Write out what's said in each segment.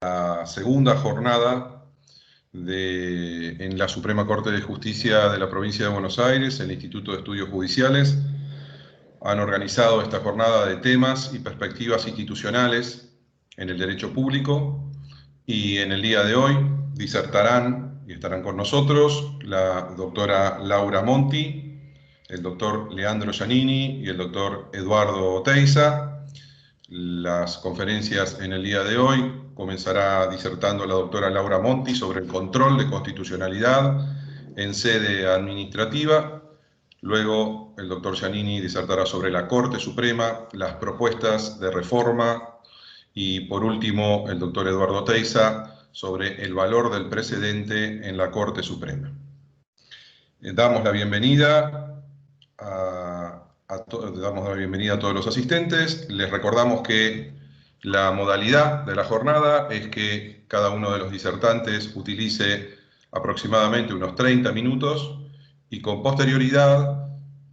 la segunda jornada en la Suprema Corte de Justicia de la Provincia de Buenos Aires, el Instituto de Estudios Judiciales. Han organizado esta jornada de temas y perspectivas institucionales en el derecho público, y en el día de hoy disertarán y estarán con nosotros la doctora Laura Monti, el doctor Leandro Giannini y el doctor Eduardo Oteiza. Las conferencias en el día de hoy comenzará disertando la doctora Laura Monti sobre el control de constitucionalidad en sede administrativa. Luego el doctor Giannini disertará sobre la Corte Suprema, las propuestas de reforma, y por último el doctor Eduardo Oteiza sobre el valor del precedente en la Corte Suprema. Damos la bienvenida a todos los asistentes. Les recordamos que la modalidad de la jornada es que cada uno de los disertantes utilice aproximadamente unos 30 minutos y con posterioridad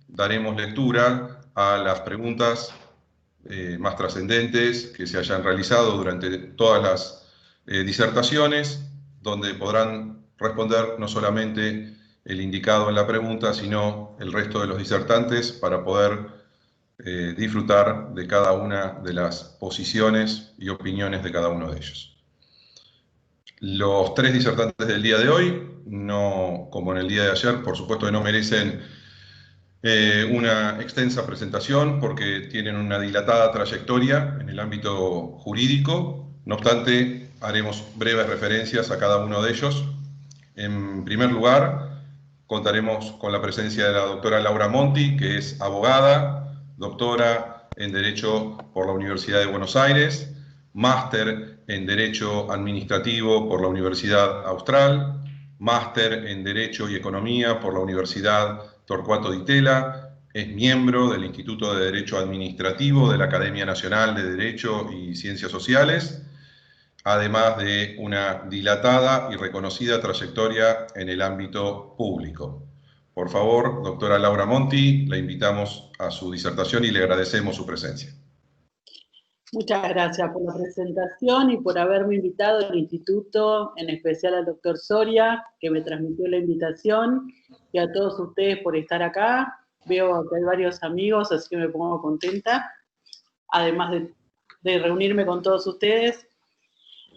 daremos lectura a las preguntas más trascendentes que se hayan realizado durante todas las disertaciones, donde podrán responder no solamente el indicado en la pregunta, sino el resto de los disertantes, para poder disfrutar de cada una de las posiciones y opiniones de cada uno de ellos. Los tres disertantes del día de hoy, no como en el día de ayer, por supuesto que no merecen una extensa presentación porque tienen una dilatada trayectoria en el ámbito jurídico. No obstante, haremos breves referencias a cada uno de ellos. En primer lugar, contaremos con la presencia de la doctora Laura Monti, que es abogada, doctora en Derecho por la Universidad de Buenos Aires, máster en Derecho Administrativo por la Universidad Austral, máster en Derecho y Economía por la Universidad Torcuato Di Tella, es miembro del Instituto de Derecho Administrativo de la Academia Nacional de Derecho y Ciencias Sociales, además de una dilatada y reconocida trayectoria en el ámbito público. Por favor, doctora Laura Monti, la invitamos a su disertación y le agradecemos su presencia. Muchas gracias por la presentación y por haberme invitado al instituto, en especial al doctor Soria, que me transmitió la invitación, y a todos ustedes por estar acá. Veo que hay varios amigos, así que me pongo contenta, además de reunirme con todos ustedes.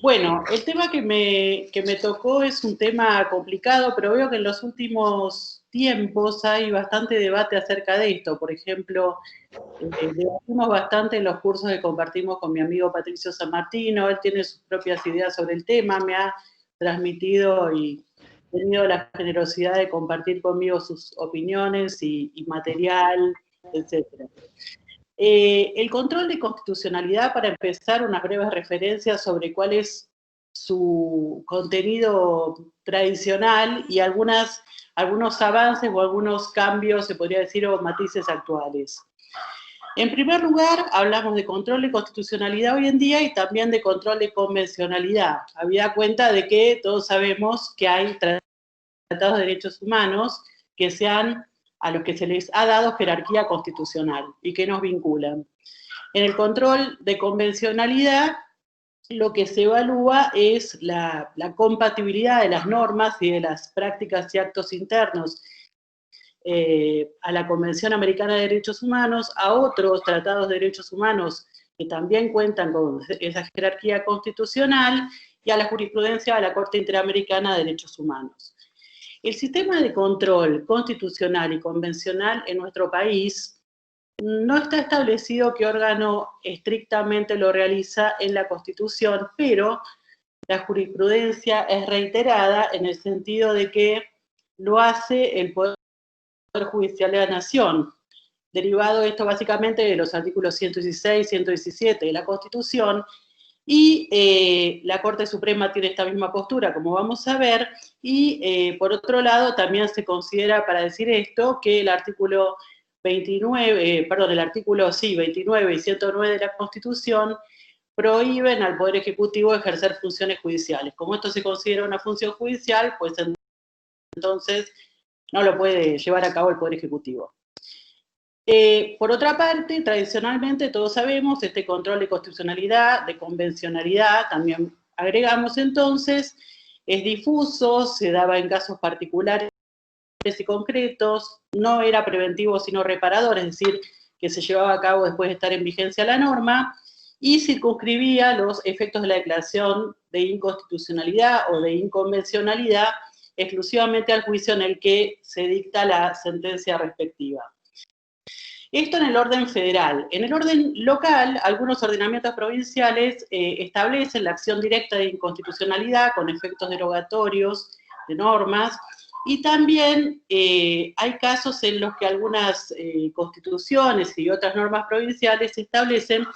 Bueno, el tema que me tocó es un tema complicado, pero veo que en los últimos tiempos hay bastante debate acerca de esto. Por ejemplo, debatimos bastante en los cursos que compartimos con mi amigo Patricio San Martino. Él tiene sus propias ideas sobre el tema, me ha transmitido y tenido la generosidad de compartir conmigo sus opiniones y material, etc. El control de constitucionalidad, para empezar, unas breves referencias sobre cuál es su contenido tradicional y algunos avances o algunos cambios, se podría decir, o matices actuales. En primer lugar, hablamos de control de constitucionalidad hoy en día y también de control de convencionalidad. Habida cuenta de que todos sabemos que hay tratados de derechos humanos a los que se les ha dado jerarquía constitucional y que nos vinculan. En el control de convencionalidad, lo que se evalúa es la compatibilidad de las normas y de las prácticas y actos internos a la Convención Americana de Derechos Humanos, a otros tratados de derechos humanos que también cuentan con esa jerarquía constitucional, y a la jurisprudencia de la Corte Interamericana de Derechos Humanos. El sistema de control constitucional y convencional en nuestro país no está establecido qué órgano estrictamente lo realiza en la Constitución, pero la jurisprudencia es reiterada en el sentido de que lo hace el Poder Judicial de la Nación, derivado esto básicamente de los artículos 116 y 117 de la Constitución, y la Corte Suprema tiene esta misma postura, como vamos a ver, y por otro lado también se considera, para decir esto, que el artículo 29 y 109 de la Constitución prohíben al Poder Ejecutivo ejercer funciones judiciales. Como esto se considera una función judicial, pues entonces no lo puede llevar a cabo el Poder Ejecutivo. Por otra parte, tradicionalmente todos sabemos, este control de constitucionalidad, de convencionalidad, también agregamos entonces, es difuso, se daba en casos particulares y concretos, no era preventivo sino reparador, es decir, que se llevaba a cabo después de estar en vigencia la norma, y circunscribía los efectos de la declaración de inconstitucionalidad o de inconvencionalidad exclusivamente al juicio en el que se dicta la sentencia respectiva. Esto en el orden federal. En el orden local, algunos ordenamientos provinciales establecen la acción directa de inconstitucionalidad con efectos derogatorios de normas, y también hay casos en los que algunas constituciones y otras normas provinciales establecen,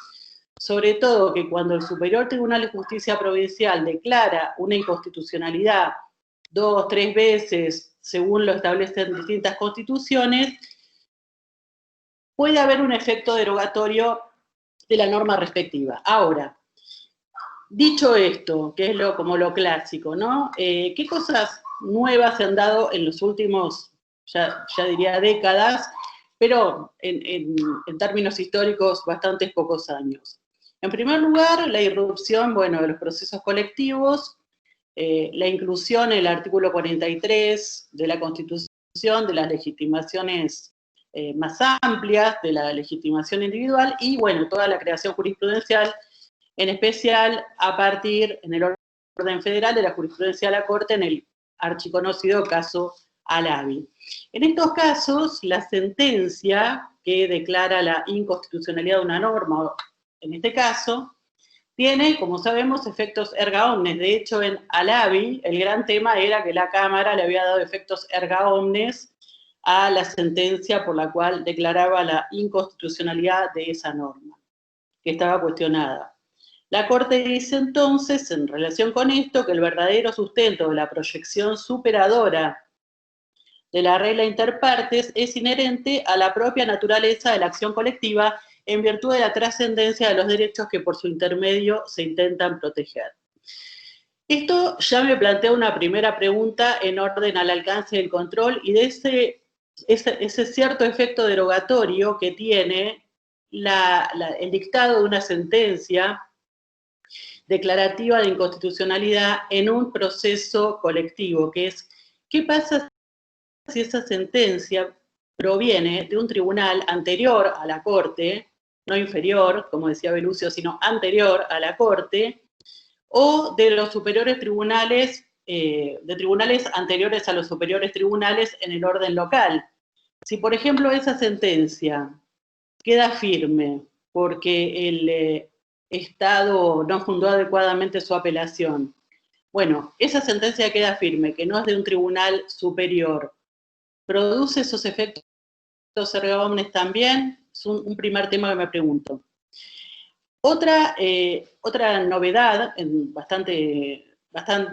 sobre todo, que cuando el Superior Tribunal de Justicia Provincial declara una inconstitucionalidad 2, 3 veces, según lo establecen distintas constituciones, puede haber un efecto derogatorio de la norma respectiva. Ahora, dicho esto, que es como lo clásico, ¿no? ¿Qué cosas nuevas se han dado en los últimos, ya diría décadas, pero en términos históricos, bastantes pocos años? En primer lugar, la irrupción, bueno, de los procesos colectivos, la inclusión en el artículo 43 de la Constitución de las legitimaciones más amplias, de la legitimación individual, y bueno, toda la creación jurisprudencial, en especial a partir, en el orden federal, de la jurisprudencia de la Corte en el archiconocido caso Alavi. En estos casos, la sentencia que declara la inconstitucionalidad de una norma, en este caso, tiene, como sabemos, efectos erga omnes. De hecho, en Alavi, el gran tema era que la Cámara le había dado efectos erga omnes a la sentencia por la cual declaraba la inconstitucionalidad de esa norma, que estaba cuestionada. La Corte dice entonces, en relación con esto, que el verdadero sustento de la proyección superadora de la regla interpartes es inherente a la propia naturaleza de la acción colectiva en virtud de la trascendencia de los derechos que por su intermedio se intentan proteger. Esto ya me plantea una primera pregunta en orden al alcance del control y de ese cierto efecto derogatorio que tiene el dictado de una sentencia declarativa de inconstitucionalidad en un proceso colectivo, que es, ¿qué pasa si esa sentencia proviene de un tribunal anterior a la Corte, no inferior, como decía Belucio, sino anterior a la Corte, o de los superiores tribunales, de tribunales anteriores a los superiores tribunales en el orden local? Si, por ejemplo, esa sentencia queda firme porque el Estado no fundó adecuadamente su apelación, bueno, esa sentencia queda firme, que no es de un tribunal superior, ¿produce esos efectos erga omnes también? Es un primer tema que me pregunto. Otra novedad, bastante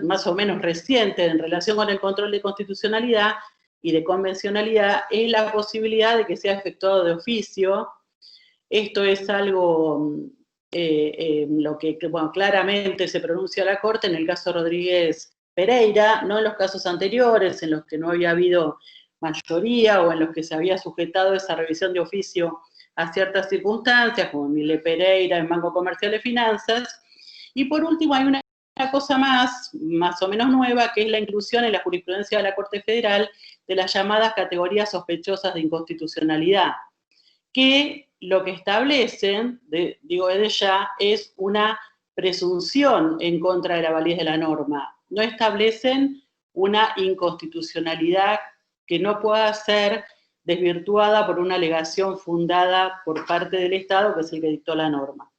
más o menos reciente en relación con el control de constitucionalidad y de convencionalidad, es la posibilidad de que sea efectuado de oficio. Esto es algo lo que bueno, claramente se pronuncia la Corte en el caso Rodríguez Pereira, no en los casos anteriores, en los que no había habido mayoría o en los que se había sujetado esa revisión de oficio a ciertas circunstancias, como Mile Pereira en Banco Comercial de Finanzas. Y por último hay una cosa más o menos nueva, que es la inclusión en la jurisprudencia de la Corte Federal de las llamadas categorías sospechosas de inconstitucionalidad, que lo que establecen, digo desde ya, es una presunción en contra de la validez de la norma. No establecen una inconstitucionalidad que no pueda ser desvirtuada por una alegación fundada por parte del Estado, que es el que dictó la norma.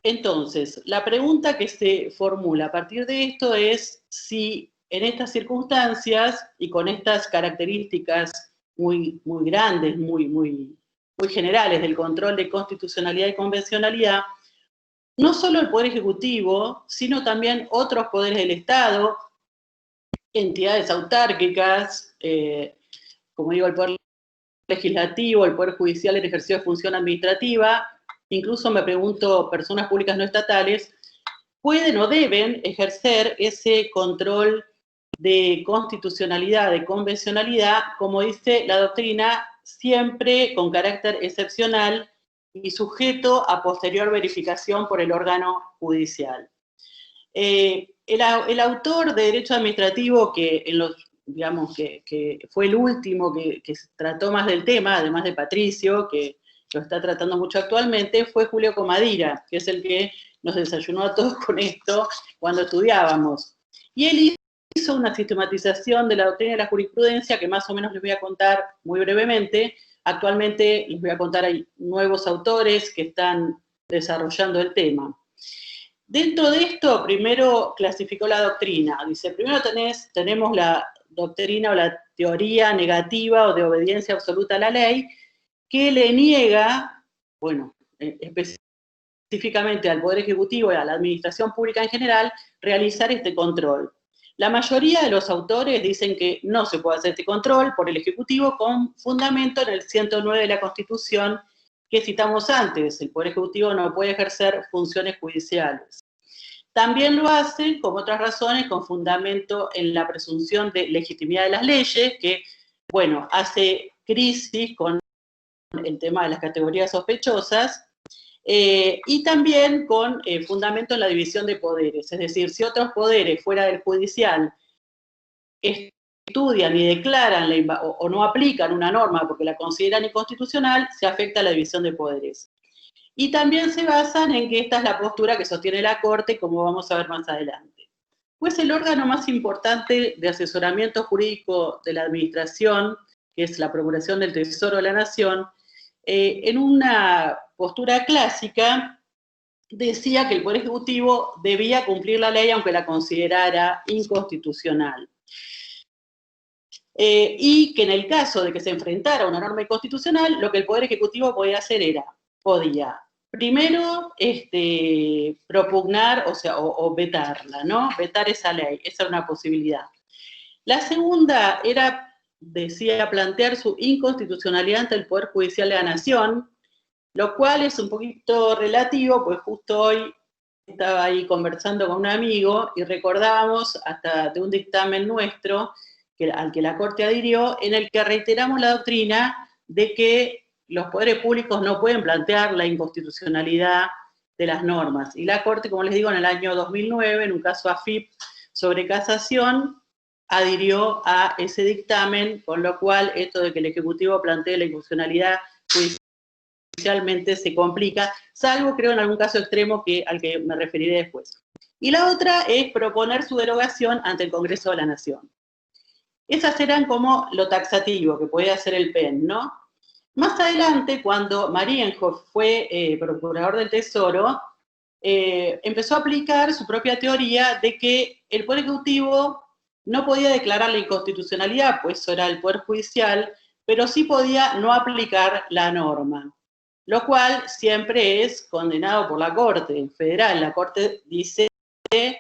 Entonces, la pregunta que se formula a partir de esto es si en estas circunstancias y con estas características muy grandes, muy generales del control de constitucionalidad y convencionalidad, no solo el Poder Ejecutivo, sino también otros poderes del Estado, entidades autárquicas, como digo, el Poder Legislativo, el Poder Judicial en ejercicio de función administrativa, incluso me pregunto, personas públicas no estatales, pueden o deben ejercer ese control de constitucionalidad, de convencionalidad, como dice la doctrina, siempre con carácter excepcional y sujeto a posterior verificación por el órgano judicial. El autor de Derecho Administrativo, que fue el último que trató más del tema, además de Patricio, que lo está tratando mucho actualmente, fue Julio Comadira, que es el que nos desayunó a todos con esto cuando estudiábamos. Y él hizo una sistematización de la doctrina y la jurisprudencia que más o menos les voy a contar muy brevemente. Actualmente les voy a contar, hay nuevos autores que están desarrollando el tema. Dentro de esto, primero clasificó la doctrina. Dice, primero tenemos la doctrina o la teoría negativa o de obediencia absoluta a la ley, que le niega, bueno, específicamente al Poder Ejecutivo y a la Administración Pública en general, realizar este control. La mayoría de los autores dicen que no se puede hacer este control por el Ejecutivo con fundamento en el 109 de la Constitución que citamos antes. El Poder Ejecutivo no puede ejercer funciones judiciales. También lo hacen, como otras razones, con fundamento en la presunción de legitimidad de las leyes, que, bueno, hace crisis con el tema de las categorías sospechosas, y también con fundamento en la división de poderes. Es decir, si otros poderes fuera del judicial estudian y declaran o no aplican una norma porque la consideran inconstitucional, se afecta la división de poderes. Y también se basan en que esta es la postura que sostiene la Corte, como vamos a ver más adelante. Pues el órgano más importante de asesoramiento jurídico de la Administración, que es la Procuración del Tesoro de la Nación, en una postura clásica decía que el Poder Ejecutivo debía cumplir la ley aunque la considerara inconstitucional. Y que en el caso de que se enfrentara a una norma inconstitucional, lo que el Poder Ejecutivo podía hacer podía primero propugnar, o vetarla, ¿no? Vetar esa ley, esa era una posibilidad. La segunda era, decía, plantear su inconstitucionalidad ante el Poder Judicial de la Nación, lo cual es un poquito relativo, pues justo hoy estaba ahí conversando con un amigo y recordábamos hasta de un dictamen nuestro al que la Corte adhirió, en el que reiteramos la doctrina de que los poderes públicos no pueden plantear la inconstitucionalidad de las normas. Y la Corte, como les digo, en el año 2009, en un caso AFIP sobre casación, adhirió a ese dictamen, con lo cual esto de que el Ejecutivo plantee la inconstitucionalidad judicialmente se complica, salvo creo en algún caso extremo al que me referiré después. Y la otra es proponer su derogación ante el Congreso de la Nación. Esas eran como lo taxativo que podía hacer el PEN, ¿no? Más adelante, cuando Marienhof fue procurador del Tesoro, empezó a aplicar su propia teoría de que el Poder Ejecutivo no podía declarar la inconstitucionalidad, pues eso era el Poder Judicial, pero sí podía no aplicar la norma, lo cual siempre es condenado por la Corte Federal. La Corte dice que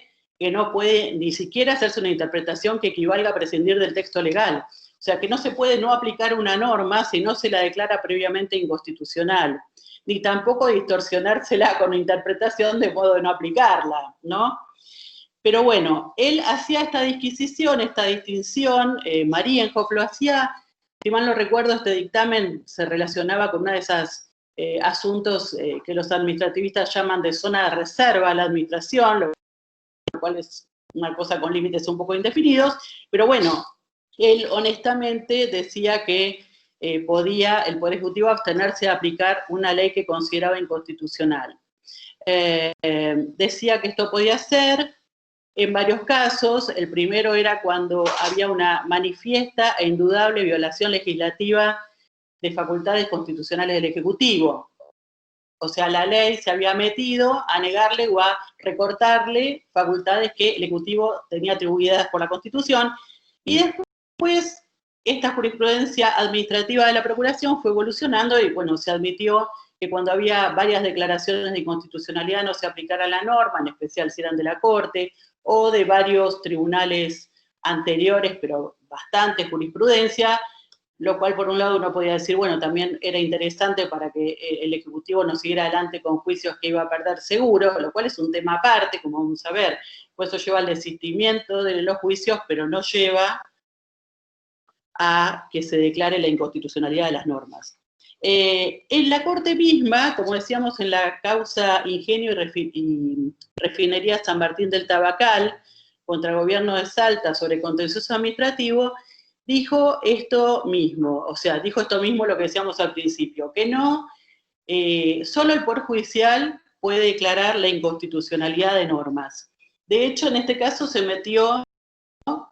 no puede ni siquiera hacerse una interpretación que equivalga a prescindir del texto legal. O sea, que no se puede no aplicar una norma si no se la declara previamente inconstitucional, ni tampoco distorsionársela con una interpretación de modo de no aplicarla, ¿no? Pero bueno, él hacía esta disquisición, esta distinción, Marienhof lo hacía, si mal no recuerdo, este dictamen se relacionaba con una de esas asuntos que los administrativistas llaman de zona de reserva a la administración, lo cual es una cosa con límites un poco indefinidos, pero bueno, él honestamente decía que podía el Poder Ejecutivo abstenerse de aplicar una ley que consideraba inconstitucional. Decía que esto podía ser en varios casos. El primero era cuando había una manifiesta e indudable violación legislativa de facultades constitucionales del Ejecutivo. O sea, la ley se había metido a negarle o a recortarle facultades que el Ejecutivo tenía atribuidas por la Constitución. Y después, esta jurisprudencia administrativa de la Procuración fue evolucionando y, bueno, se admitió que cuando había varias declaraciones de inconstitucionalidad no se aplicara la norma, en especial si eran de la Corte o de varios tribunales anteriores, pero bastante jurisprudencia, lo cual por un lado uno podía decir, bueno, también era interesante para que el Ejecutivo no siguiera adelante con juicios que iba a perder seguro, lo cual es un tema aparte, como vamos a ver. Por eso lleva al desistimiento de los juicios, pero no lleva a que se declare la inconstitucionalidad de las normas. En la Corte misma, como decíamos en la causa Ingenio y Refinería San Martín del Tabacal, contra el gobierno de Salta sobre contencioso administrativo, dijo esto mismo, o sea, dijo esto mismo lo que decíamos al principio, que no, solo el Poder Judicial puede declarar la inconstitucionalidad de normas. De hecho, en este caso se metió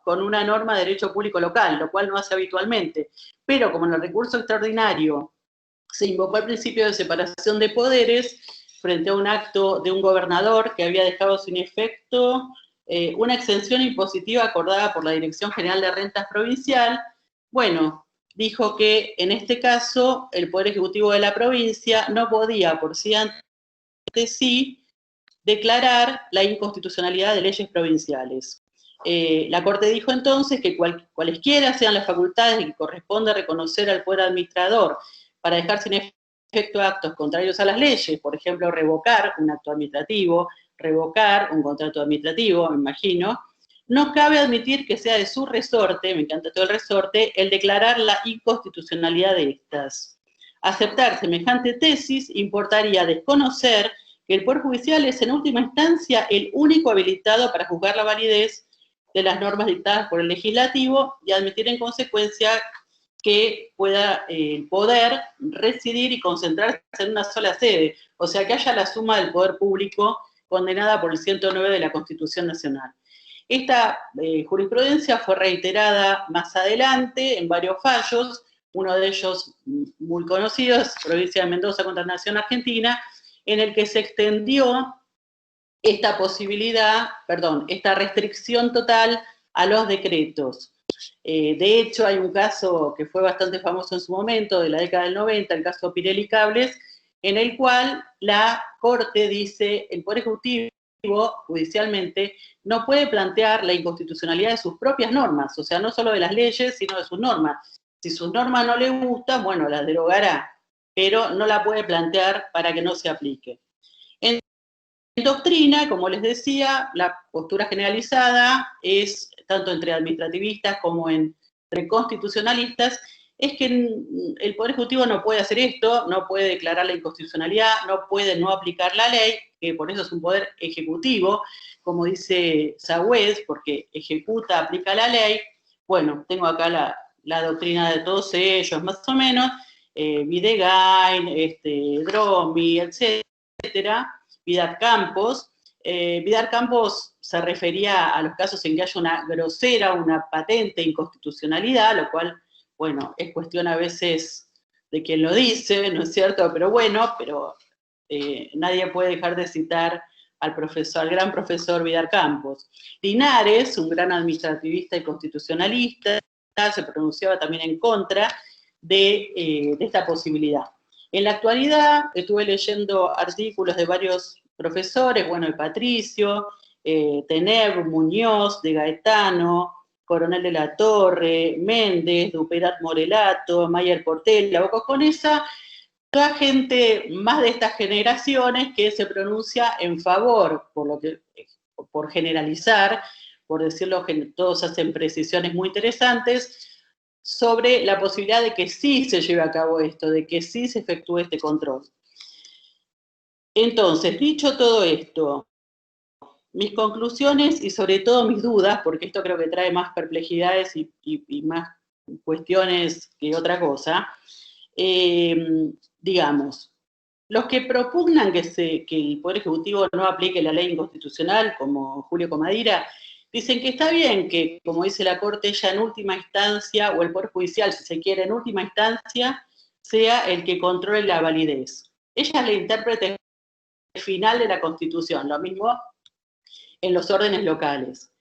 con una norma de derecho público local, lo cual no hace habitualmente, pero como en el recurso extraordinario se invocó el principio de separación de poderes frente a un acto de un gobernador que había dejado sin efecto una exención impositiva acordada por la Dirección General de Rentas Provincial. Bueno, dijo que en este caso el Poder Ejecutivo de la provincia no podía por sí ante sí declarar la inconstitucionalidad de leyes provinciales. La Corte dijo entonces que cualesquiera sean las facultades que corresponde reconocer al Poder Administrador para dejar sin efecto actos contrarios a las leyes, por ejemplo, revocar un acto administrativo, revocar un contrato administrativo, me imagino, no cabe admitir que sea de su resorte, me encanta todo el resorte, el declarar la inconstitucionalidad de estas. Aceptar semejante tesis importaría desconocer que el Poder Judicial es en última instancia el único habilitado para juzgar la validez de las normas dictadas por el legislativo y admitir en consecuencia que pueda el poder residir y concentrarse en una sola sede, o sea, que haya la suma del poder público condenada por el 109 de la Constitución Nacional. Esta jurisprudencia fue reiterada más adelante en varios fallos, uno de ellos muy conocido es Provincia de Mendoza contra la Nación Argentina, en el que se extendió esta posibilidad, esta restricción total a los decretos. De hecho, hay un caso que fue bastante famoso en su momento, de la década del 90, el caso Pirelli Cables, en el cual la Corte dice, el Poder Ejecutivo, judicialmente, no puede plantear la inconstitucionalidad de sus propias normas, o sea, no solo de las leyes, sino de sus normas. Si sus normas no le gustan, bueno, las derogará, pero no la puede plantear para que no se aplique. En doctrina, como les decía, la postura generalizada es, tanto entre administrativistas como entre constitucionalistas, es que el Poder Ejecutivo no puede hacer esto, no puede declarar la inconstitucionalidad, no puede no aplicar la ley, que por eso es un poder ejecutivo, como dice Sagüez, porque ejecuta, aplica la ley. Bueno, tengo acá la doctrina de todos ellos, más o menos, Videgain, Dromi, etcétera, Vidar Campos. Vidar Campos se refería a los casos en que haya una grosera, una patente inconstitucionalidad, lo cual, bueno, es cuestión a veces de quien lo dice, ¿no es cierto? Pero bueno, nadie puede dejar de citar al gran profesor Vidar Campos. Linares, un gran administrativista y constitucionalista, se pronunciaba también en contra de esta posibilidad. En la actualidad estuve leyendo artículos de varios profesores, bueno, de Patricio, Teneb, Muñoz, de Gaetano, Coronel de la Torre, Méndez, Duperat Morelato, Mayer Portela, Boca Conesa, toda gente más de estas generaciones que se pronuncia en favor, por generalizar, por decirlo, que todos hacen precisiones muy interesantes, sobre la posibilidad de que sí se lleve a cabo esto, de que sí se efectúe este control. Entonces, dicho todo esto, mis conclusiones y sobre todo mis dudas, porque esto creo que trae más perplejidades y más cuestiones que otra cosa, digamos, los que propugnan que el Poder Ejecutivo no aplique la ley inconstitucional, como Julio Comadira, dicen que está bien que, como dice la Corte, ya en última instancia, o el Poder Judicial, si se quiere, en última instancia, sea el que controle la validez. Ella es la intérprete final de la Constitución, lo mismo en los órdenes locales.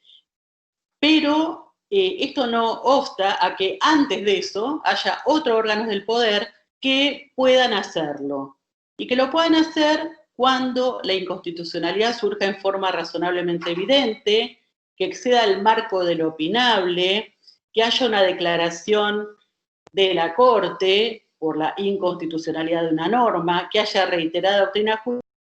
Pero esto no obsta a que antes de eso haya otros órganos del poder que puedan hacerlo. Y que lo puedan hacer cuando la inconstitucionalidad surja en forma razonablemente evidente, que exceda el marco de lo opinable, que haya una declaración de la Corte por la inconstitucionalidad de una norma, que haya reiterada doctrina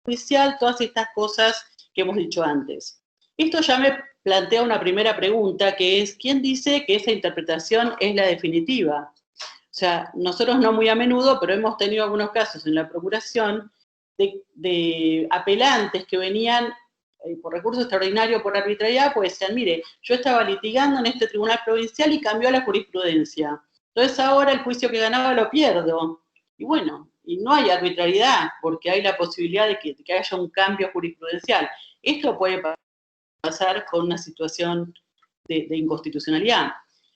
judicial, todas estas cosas que hemos dicho antes. Esto ya me plantea una primera pregunta, que es, ¿quién dice que esa interpretación es la definitiva? O sea, nosotros no muy a menudo, pero hemos tenido algunos casos en la Procuración de apelantes que venían por recurso extraordinario, por arbitrariedad, pues decían, mire, yo estaba litigando en este tribunal provincial y cambió la jurisprudencia. Entonces ahora el juicio que ganaba lo pierdo. Y bueno, y no hay arbitrariedad, porque hay la posibilidad de que haya un cambio jurisprudencial. Esto puede pasar con una situación de inconstitucionalidad.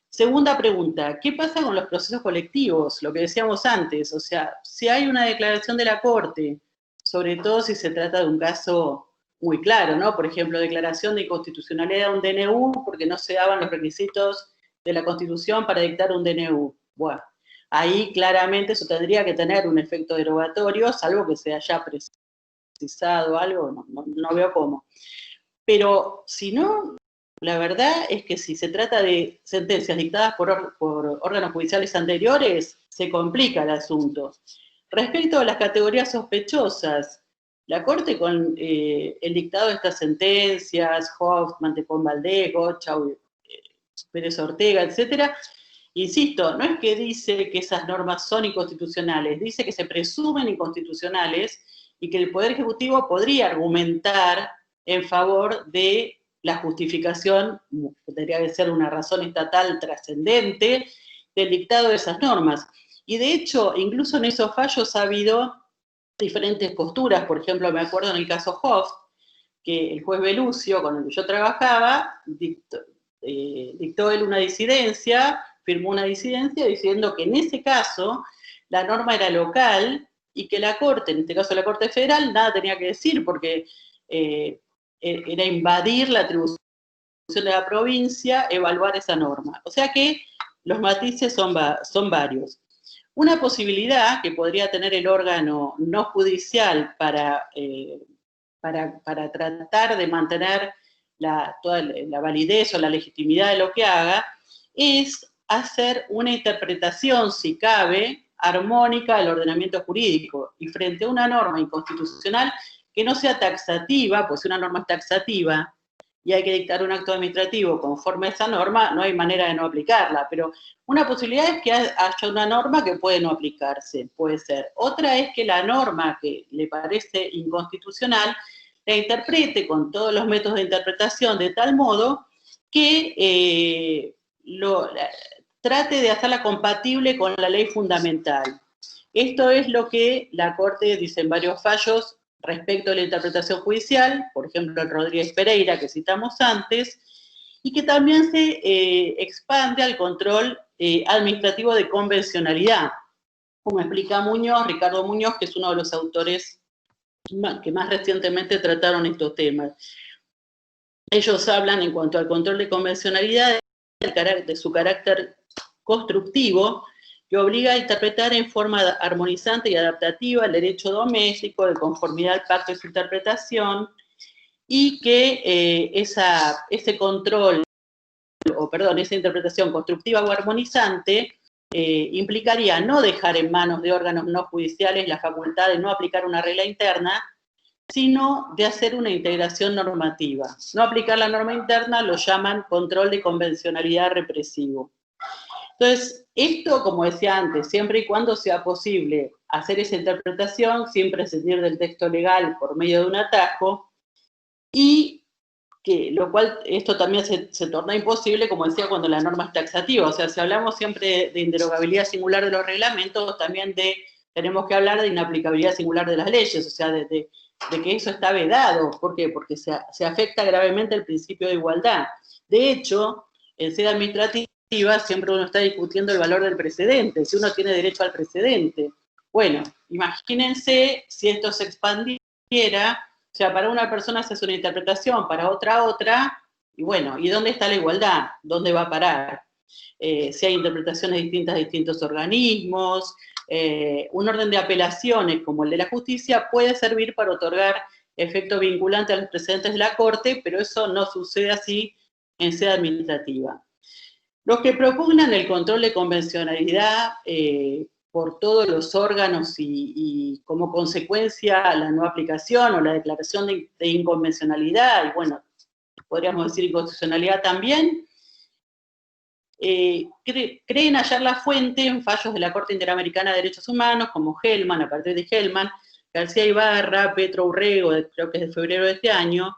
Segunda pregunta, ¿qué pasa con los procesos colectivos? Lo que decíamos antes, o sea, si hay una declaración de la Corte, sobre todo si se trata de un caso muy claro, ¿no? Por ejemplo, declaración de inconstitucionalidad de un DNU porque no se daban los requisitos de la Constitución para dictar un DNU. Bueno, ahí claramente eso tendría que tener un efecto derogatorio, salvo que se haya precisado algo, no veo cómo. Pero si no, la verdad es que si se trata de sentencias dictadas por órganos judiciales anteriores, se complica el asunto. Respecto a las categorías sospechosas, la Corte con el dictado de estas sentencias, Hoff, Mantecón Valdés, Gottschalk, Pérez Ortega, etcétera, insisto, no es que dice que esas normas son inconstitucionales, dice que se presumen inconstitucionales y que el Poder Ejecutivo podría argumentar en favor de la justificación, que tendría que ser una razón estatal trascendente, del dictado de esas normas. Y de hecho, incluso en esos fallos ha habido diferentes posturas. Por ejemplo, me acuerdo en el caso Hoff, que el juez Belucio, con el que yo trabajaba, dictó él una disidencia, firmó una disidencia diciendo que en ese caso la norma era local y que la Corte, en este caso la Corte Federal, nada tenía que decir porque era invadir la atribución de la provincia, evaluar esa norma. O sea que los matices son varios. Una posibilidad que podría tener el órgano no judicial para tratar de mantener toda la validez o la legitimidad de lo que haga, es hacer una interpretación, si cabe, armónica del ordenamiento jurídico. Y frente a una norma inconstitucional que no sea taxativa, pues si una norma es taxativa y hay que dictar un acto administrativo conforme a esa norma, no hay manera de no aplicarla. Pero una posibilidad es que haya una norma que puede no aplicarse, puede ser. Otra es que la norma que le parece inconstitucional la interprete con todos los métodos de interpretación de tal modo que trate de hacerla compatible con la ley fundamental. Esto es lo que la Corte dice en varios fallos respecto a la interpretación judicial, por ejemplo, el Rodríguez Pereira, que citamos antes, y que también se expande al control administrativo de convencionalidad, como explica Ricardo Muñoz, que es uno de los autores que más recientemente trataron estos temas. Ellos hablan en cuanto al control de convencionalidad de su carácter constructivo, que obliga a interpretar en forma armonizante y adaptativa el derecho doméstico, de conformidad al pacto de su interpretación, y que ese control, esa interpretación constructiva o armonizante implicaría no dejar en manos de órganos no judiciales la facultad de no aplicar una regla interna, sino de hacer una integración normativa. No aplicar la norma interna lo llaman control de convencionalidad represivo. Entonces, esto, como decía antes, siempre y cuando sea posible hacer esa interpretación sin prescindir del texto legal por medio de un atajo, y que lo cual esto también se torna imposible, como decía, cuando la norma es taxativa. O sea, si hablamos siempre de inderogabilidad singular de los reglamentos, también tenemos que hablar de inaplicabilidad singular de las leyes, o sea, de que eso está vedado. ¿Por qué? Porque se afecta gravemente el principio de igualdad. De hecho, en sede administrativa siempre uno está discutiendo el valor del precedente, si uno tiene derecho al precedente. Bueno, imagínense si esto se expandiera. O sea, para una persona se hace una interpretación, para otra, y bueno, ¿y dónde está la igualdad? ¿Dónde va a parar? Si hay interpretaciones distintas de distintos organismos, un orden de apelaciones como el de la justicia puede servir para otorgar efecto vinculante a los precedentes de la Corte, pero eso no sucede así en sede administrativa. Los que propugnan el control de convencionalidad por todos los órganos y como consecuencia la no aplicación o la declaración de inconvencionalidad, y bueno, podríamos decir inconstitucionalidad también, creen hallar la fuente en fallos de la Corte Interamericana de Derechos Humanos, como Hellman, a partir de Hellman, García Ibarra, Petro Urrego, creo que es de febrero de este año.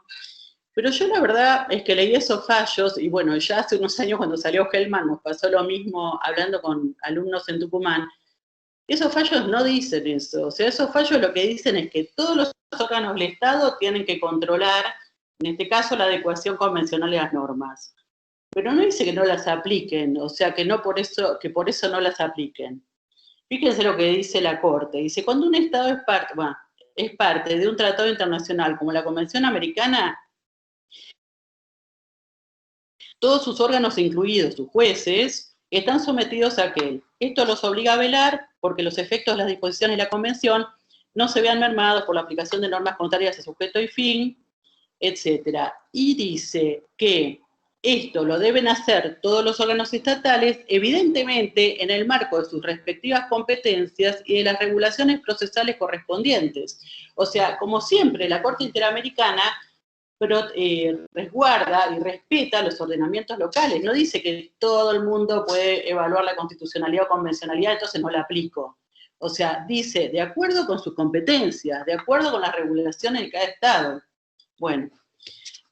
Pero yo la verdad es que leí esos fallos, y bueno, ya hace unos años cuando salió Hellman nos pasó lo mismo hablando con alumnos en Tucumán. Esos fallos no dicen eso, o sea, esos fallos lo que dicen es que todos los órganos del Estado tienen que controlar, en este caso, la adecuación convencional de las normas. Pero no dice que no las apliquen, o sea, que por eso no las apliquen. Fíjense lo que dice la Corte. Dice, cuando un Estado es parte de un tratado internacional como la Convención Americana, todos sus órganos, incluidos sus jueces, están sometidos a aquel. Esto los obliga a velar porque los efectos de las disposiciones de la Convención no se vean mermados por la aplicación de normas contrarias a sujeto y fin, etc. Y dice que esto lo deben hacer todos los órganos estatales, evidentemente en el marco de sus respectivas competencias y de las regulaciones procesales correspondientes. O sea, como siempre, la Corte Interamericana resguarda y respeta los ordenamientos locales. No dice que todo el mundo puede evaluar la constitucionalidad o convencionalidad, entonces no la aplico. O sea, dice, de acuerdo con sus competencias, de acuerdo con las regulaciones de cada Estado. Bueno,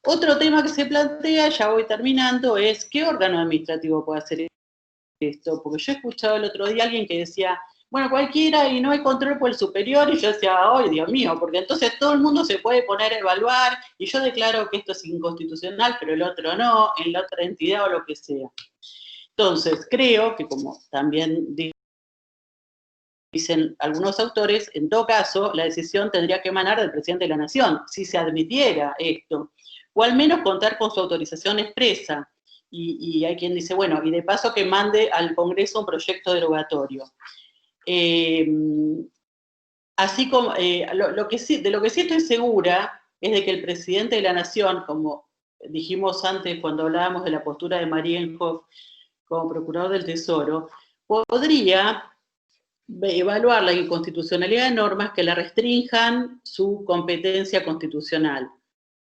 otro tema que se plantea, ya voy terminando, es ¿qué órgano administrativo puede hacer esto? Porque yo he escuchado el otro día a alguien que decía, bueno, cualquiera y no hay control por el superior, y yo decía, ¡ay, Dios mío! Porque entonces todo el mundo se puede poner a evaluar, y yo declaro que esto es inconstitucional, pero el otro no, en la otra entidad o lo que sea. Entonces, creo que como también dicen algunos autores, en todo caso, la decisión tendría que emanar del presidente de la Nación, si se admitiera esto, o al menos contar con su autorización expresa. Y hay quien dice, bueno, y de paso que mande al Congreso un proyecto derogatorio. Así como, de lo que sí estoy segura es de que el presidente de la Nación, como dijimos antes cuando hablábamos de la postura de Marienhoff como procurador del Tesoro, podría evaluar la inconstitucionalidad de normas que le restrinjan su competencia constitucional.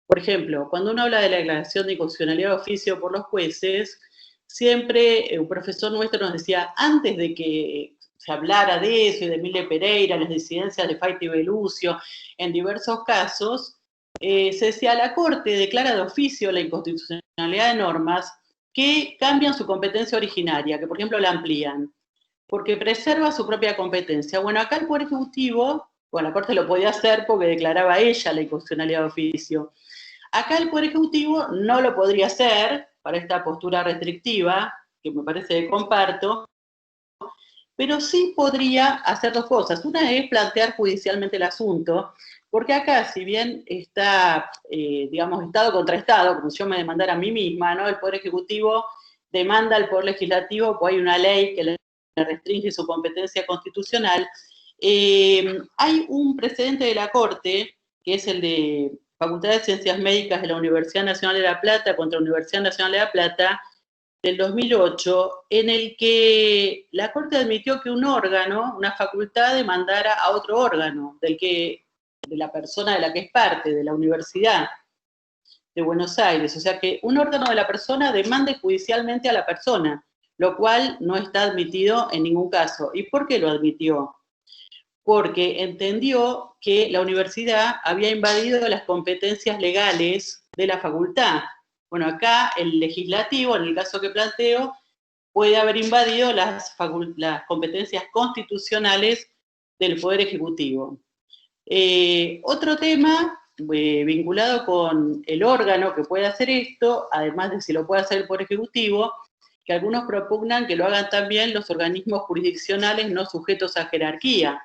Por ejemplo, cuando uno habla de la declaración de inconstitucionalidad de oficio por los jueces, siempre un profesor nuestro nos decía, antes de que se hablara de eso y de Emile Pereira, las disidencias de Faiti Belucio, en diversos casos, se decía, la Corte declara de oficio la inconstitucionalidad de normas que cambian su competencia originaria, que por ejemplo la amplían, porque preserva su propia competencia. Bueno, acá el Poder Ejecutivo, bueno, la Corte lo podía hacer porque declaraba ella la inconstitucionalidad de oficio. Acá el Poder Ejecutivo no lo podría hacer para esta postura restrictiva, que me parece que comparto, pero sí podría hacer dos cosas. Una es plantear judicialmente el asunto, porque acá, si bien está, digamos, Estado contra Estado, como si yo me demandara a mí misma, ¿no? El Poder Ejecutivo demanda al Poder Legislativo, pues hay una ley que le restringe su competencia constitucional. Hay un precedente de la Corte, que es el de Facultad de Ciencias Médicas de la Universidad Nacional de La Plata contra la Universidad Nacional de La Plata, del 2008, en el que la Corte admitió que un órgano, una facultad, demandara a otro órgano, de la persona de la que es parte, de la Universidad de Buenos Aires. O sea, que un órgano de la persona demande judicialmente a la persona, lo cual no está admitido en ningún caso. ¿Y por qué lo admitió? Porque entendió que la universidad había invadido las competencias legales de la facultad. Bueno, acá el legislativo, en el caso que planteo, puede haber invadido las competencias constitucionales del Poder Ejecutivo. Otro tema vinculado con el órgano que puede hacer esto, además de si lo puede hacer el Poder Ejecutivo, que algunos propugnan que lo hagan también los organismos jurisdiccionales no sujetos a jerarquía.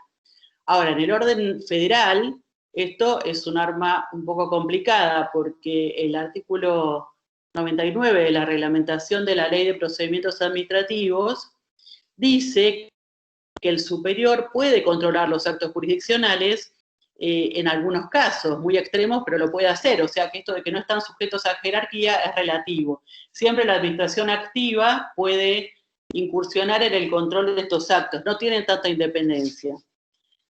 Ahora, en el orden federal, esto es un arma un poco complicada porque el artículo 99 de la reglamentación de la Ley de Procedimientos Administrativos dice que el superior puede controlar los actos jurisdiccionales en algunos casos, muy extremos, pero lo puede hacer. O sea que esto de que no están sujetos a jerarquía es relativo. Siempre la administración activa puede incursionar en el control de estos actos, no tienen tanta independencia.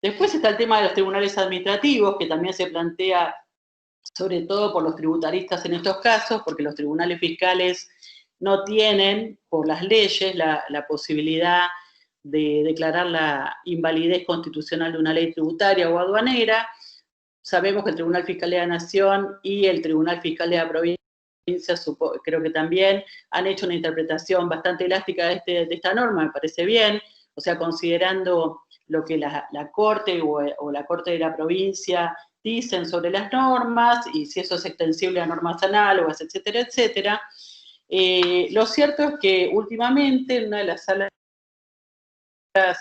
Después está el tema de los tribunales administrativos, que también se plantea sobre todo por los tributaristas en estos casos, porque los tribunales fiscales no tienen, por las leyes, la posibilidad de declarar la invalidez constitucional de una ley tributaria o aduanera. Sabemos que el Tribunal Fiscal de la Nación y el Tribunal Fiscal de la Provincia, creo que también, han hecho una interpretación bastante elástica de esta norma, me parece bien, o sea, considerando lo que la Corte o la Corte de la Provincia dicen sobre las normas, y si eso es extensible a normas análogas, etcétera, etcétera. Lo cierto es que últimamente en una de las salas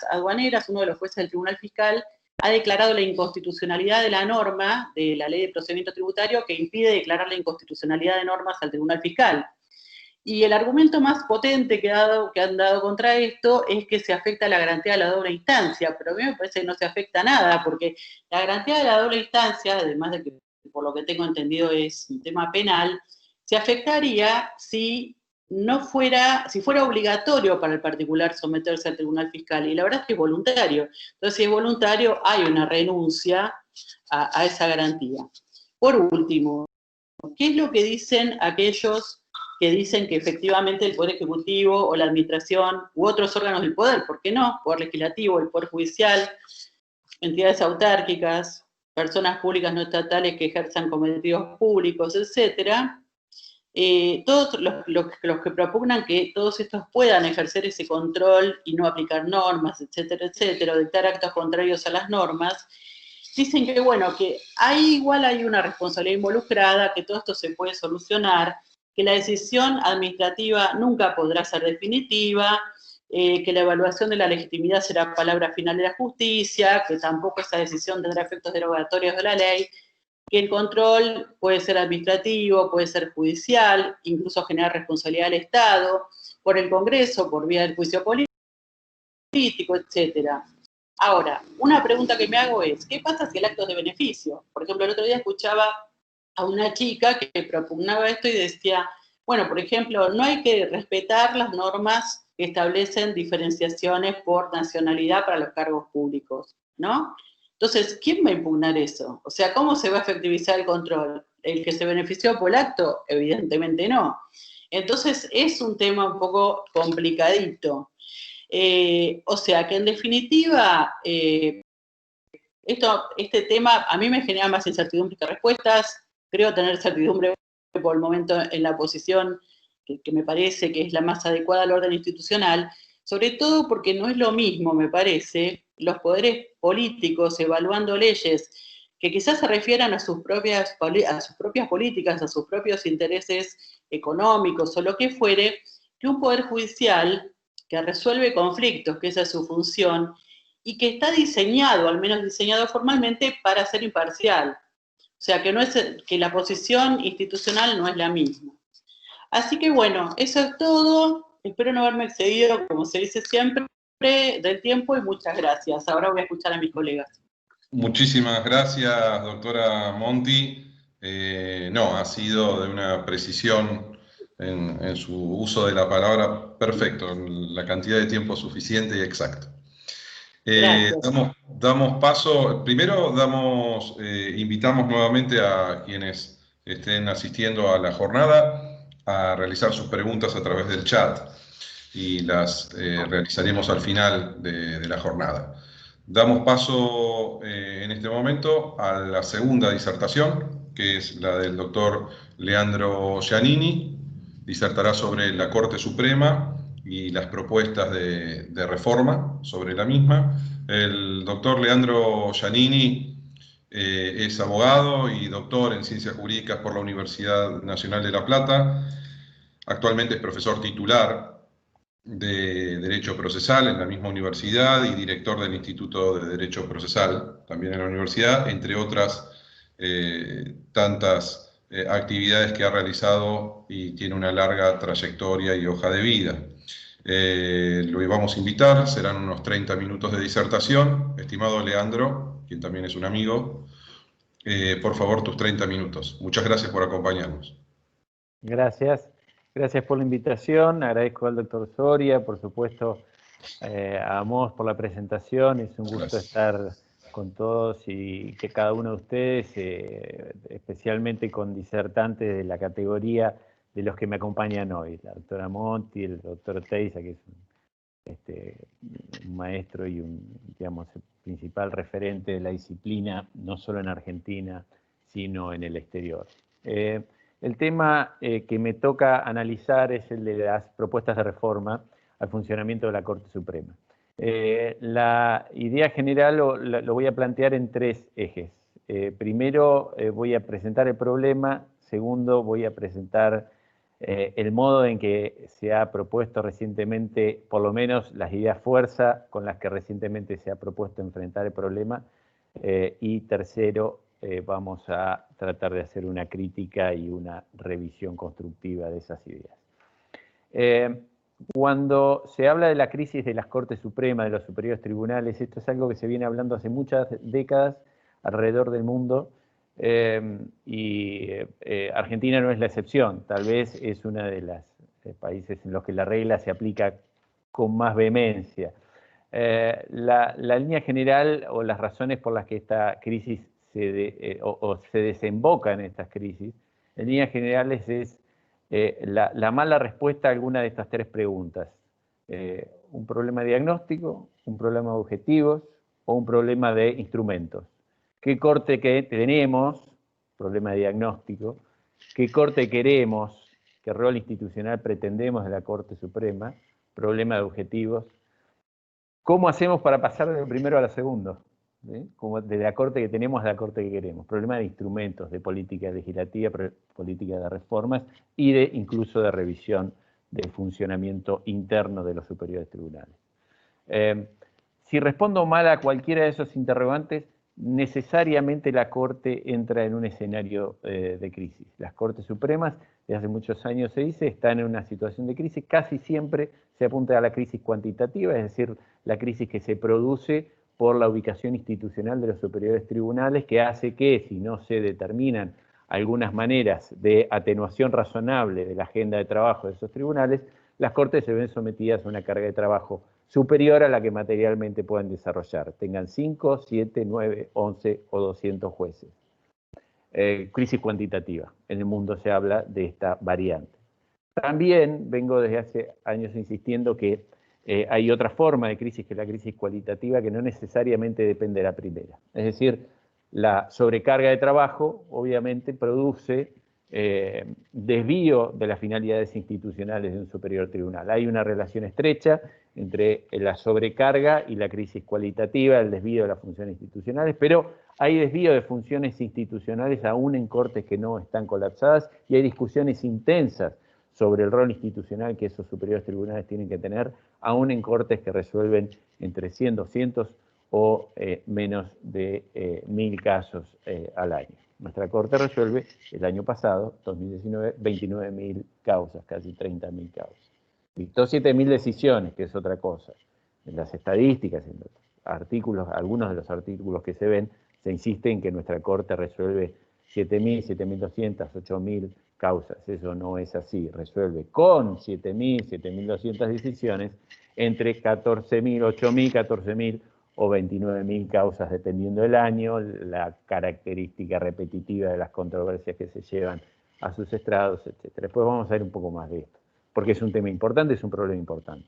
aduaneras, uno de los jueces del Tribunal Fiscal ha declarado la inconstitucionalidad de la norma de la Ley de Procedimiento Tributario que impide declarar la inconstitucionalidad de normas al Tribunal Fiscal. Y el argumento más potente que han dado contra esto es que se afecta a la garantía de la doble instancia, pero a mí me parece que no se afecta a nada, porque la garantía de la doble instancia, además de que por lo que tengo entendido es un tema penal, se afectaría si fuera obligatorio para el particular someterse al Tribunal Fiscal, y la verdad es que es voluntario. Entonces, si es voluntario, hay una renuncia a esa garantía. Por último, ¿qué es lo que dicen aquellos que dicen que efectivamente el Poder Ejecutivo o la Administración u otros órganos del Poder, ¿por qué no? Poder Legislativo, el Poder Judicial, entidades autárquicas, personas públicas no estatales que ejerzan cometidos públicos, etcétera, todos los que propugnan que todos estos puedan ejercer ese control y no aplicar normas, etcétera, etcétera, o dictar actos contrarios a las normas, dicen que, bueno, que ahí igual hay una responsabilidad involucrada, que todo esto se puede solucionar, que la decisión administrativa nunca podrá ser definitiva, que la evaluación de la legitimidad será palabra final de la justicia, que tampoco esa decisión tendrá efectos derogatorios de la ley, que el control puede ser administrativo, puede ser judicial, incluso generar responsabilidad al Estado, por el Congreso, por vía del juicio político, etcétera. Ahora, una pregunta que me hago es, ¿qué pasa si el acto es de beneficio? Por ejemplo, el otro día escuchaba a una chica que propugnaba esto y decía, bueno, por ejemplo, no hay que respetar las normas que establecen diferenciaciones por nacionalidad para los cargos públicos, ¿no? Entonces, ¿quién va a impugnar eso? O sea, ¿cómo se va a efectivizar el control? ¿El que se benefició por el acto? Evidentemente no. Entonces, es un tema un poco complicadito. O sea, que en definitiva, este tema a mí me genera más incertidumbre que respuestas. Creo tener certidumbre por el momento en la posición que me parece que es la más adecuada al orden institucional, sobre todo porque no es lo mismo, me parece, los poderes políticos evaluando leyes que quizás se refieran a sus propias políticas, a sus propios intereses económicos o lo que fuere, que un poder judicial que resuelve conflictos, que esa es su función, y que está diseñado, al menos diseñado formalmente, para ser imparcial. O sea, que la posición institucional no es la misma. Así que bueno, eso es todo. Espero no haberme excedido, como se dice siempre, del tiempo, y muchas gracias. Ahora voy a escuchar a mis colegas. Muchísimas gracias, doctora Monti. No, ha sido de una precisión en su uso de la palabra perfecto, en la cantidad de tiempo suficiente y exacto. Damos paso, primero invitamos nuevamente a quienes estén asistiendo a la jornada a realizar sus preguntas a través del chat y las realizaremos al final de la jornada. Damos paso en este momento a la segunda disertación, que es la del doctor Leandro Giannini. Disertará sobre la Corte Suprema y las propuestas de reforma sobre la misma. El doctor Leandro Giannini es abogado y doctor en Ciencias Jurídicas por la Universidad Nacional de La Plata. Actualmente es profesor titular de Derecho Procesal en la misma universidad y director del Instituto de Derecho Procesal, también en la universidad, entre otras tantas actividades que ha realizado y tiene una larga trayectoria y hoja de vida. Lo íbamos a invitar, serán unos 30 minutos de disertación. Estimado Leandro, quien también es un amigo, por favor, tus 30 minutos. Muchas gracias por acompañarnos. Gracias. Gracias por la invitación, agradezco al doctor Soria, por supuesto a Amos por la presentación, es un gusto estar con todos y que cada uno de ustedes, especialmente con disertantes de la categoría los que me acompañan hoy, la doctora Monti, el doctor Teiza, que es un maestro y digamos, el principal referente de la disciplina, no solo en Argentina, sino en el exterior. El tema que me toca analizar es el de las propuestas de reforma al funcionamiento de la Corte Suprema. La idea general lo voy a plantear en 3 ejes. Primero voy a presentar el problema, segundo voy a presentar el modo en que se ha propuesto recientemente, por lo menos las ideas fuerza con las que recientemente se ha propuesto enfrentar el problema, y tercero, vamos a tratar de hacer una crítica y una revisión constructiva de esas ideas. Cuando se habla de la crisis de las Cortes Supremas, de los superiores tribunales, esto es algo que se viene hablando hace muchas décadas alrededor del mundo, Argentina no es la excepción. Tal vez es uno de los países en los que la regla se aplica con más vehemencia. La línea general o las razones por las que esta crisis se desemboca en estas crisis, en líneas generales es la mala respuesta a alguna de estas 3 preguntas. Un problema diagnóstico, un problema de objetivos o un problema de instrumentos. ¿Qué corte que tenemos? Problema de diagnóstico. ¿Qué corte queremos? ¿Qué rol institucional pretendemos de la Corte Suprema? Problema de objetivos. ¿Cómo hacemos para pasar del primero a la segundo? Como de la Corte que tenemos a la Corte que queremos. Problema de instrumentos, de política legislativa, política de reformas y incluso de revisión del funcionamiento interno de los superiores tribunales. Si respondo mal a cualquiera de esos interrogantes, necesariamente la Corte entra en un escenario de crisis. Las Cortes Supremas, desde hace muchos años se dice, están en una situación de crisis. Casi siempre se apunta a la crisis cuantitativa, es decir, la crisis que se produce por la ubicación institucional de los superiores tribunales, que hace que, si no se determinan algunas maneras de atenuación razonable de la agenda de trabajo de esos tribunales, las Cortes se ven sometidas a una carga de trabajo superior a la que materialmente pueden desarrollar, tengan 5, 7, 9, 11 o 200 jueces. Crisis cuantitativa, en el mundo se habla de esta variante. También vengo desde hace años insistiendo que hay otra forma de crisis, que es la crisis cualitativa, que no necesariamente depende de la primera. Es decir, la sobrecarga de trabajo obviamente produce desvío de las finalidades institucionales de un superior tribunal. Hay una relación estrecha entre la sobrecarga y la crisis cualitativa, el desvío de las funciones institucionales, pero hay desvío de funciones institucionales aún en cortes que no están colapsadas y hay discusiones intensas sobre el rol institucional que esos superiores tribunales tienen que tener, aún en cortes que resuelven entre 100, 200 o menos de 1000 casos al año. Nuestra Corte resuelve el año pasado, 2019, 29.000 causas, casi 30.000 causas. Dictó 7.000 decisiones, que es otra cosa. En las estadísticas, en los artículos, algunos de los artículos que se ven, se insiste en que nuestra Corte resuelve 7.000, 7.200, 8.000 causas. Eso no es así. Resuelve con 7.000, 7.200 decisiones entre 14.000, 8.000, 14.000 o 29.000 causas, dependiendo del año, la característica repetitiva de las controversias que se llevan a sus estrados, etc. Después vamos a ver un poco más de esto, porque es un tema importante, es un problema importante.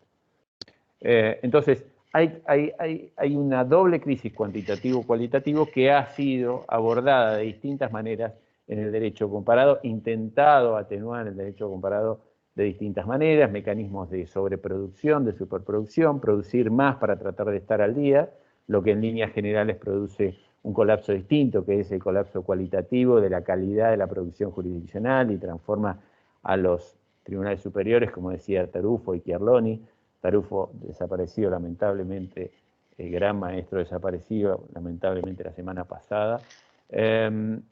Entonces, hay una doble crisis cuantitativo-cualitativo que ha sido abordada de distintas maneras en el derecho comparado, intentado atenuar el derecho comparado de distintas maneras, mecanismos de sobreproducción, de superproducción, producir más para tratar de estar al día, lo que en líneas generales produce un colapso distinto, que es el colapso cualitativo de la calidad de la producción jurisdiccional y transforma a los tribunales superiores, como decía Tarufo y Chiarloni. Tarufo desaparecido lamentablemente, el gran maestro desaparecido lamentablemente la semana pasada, en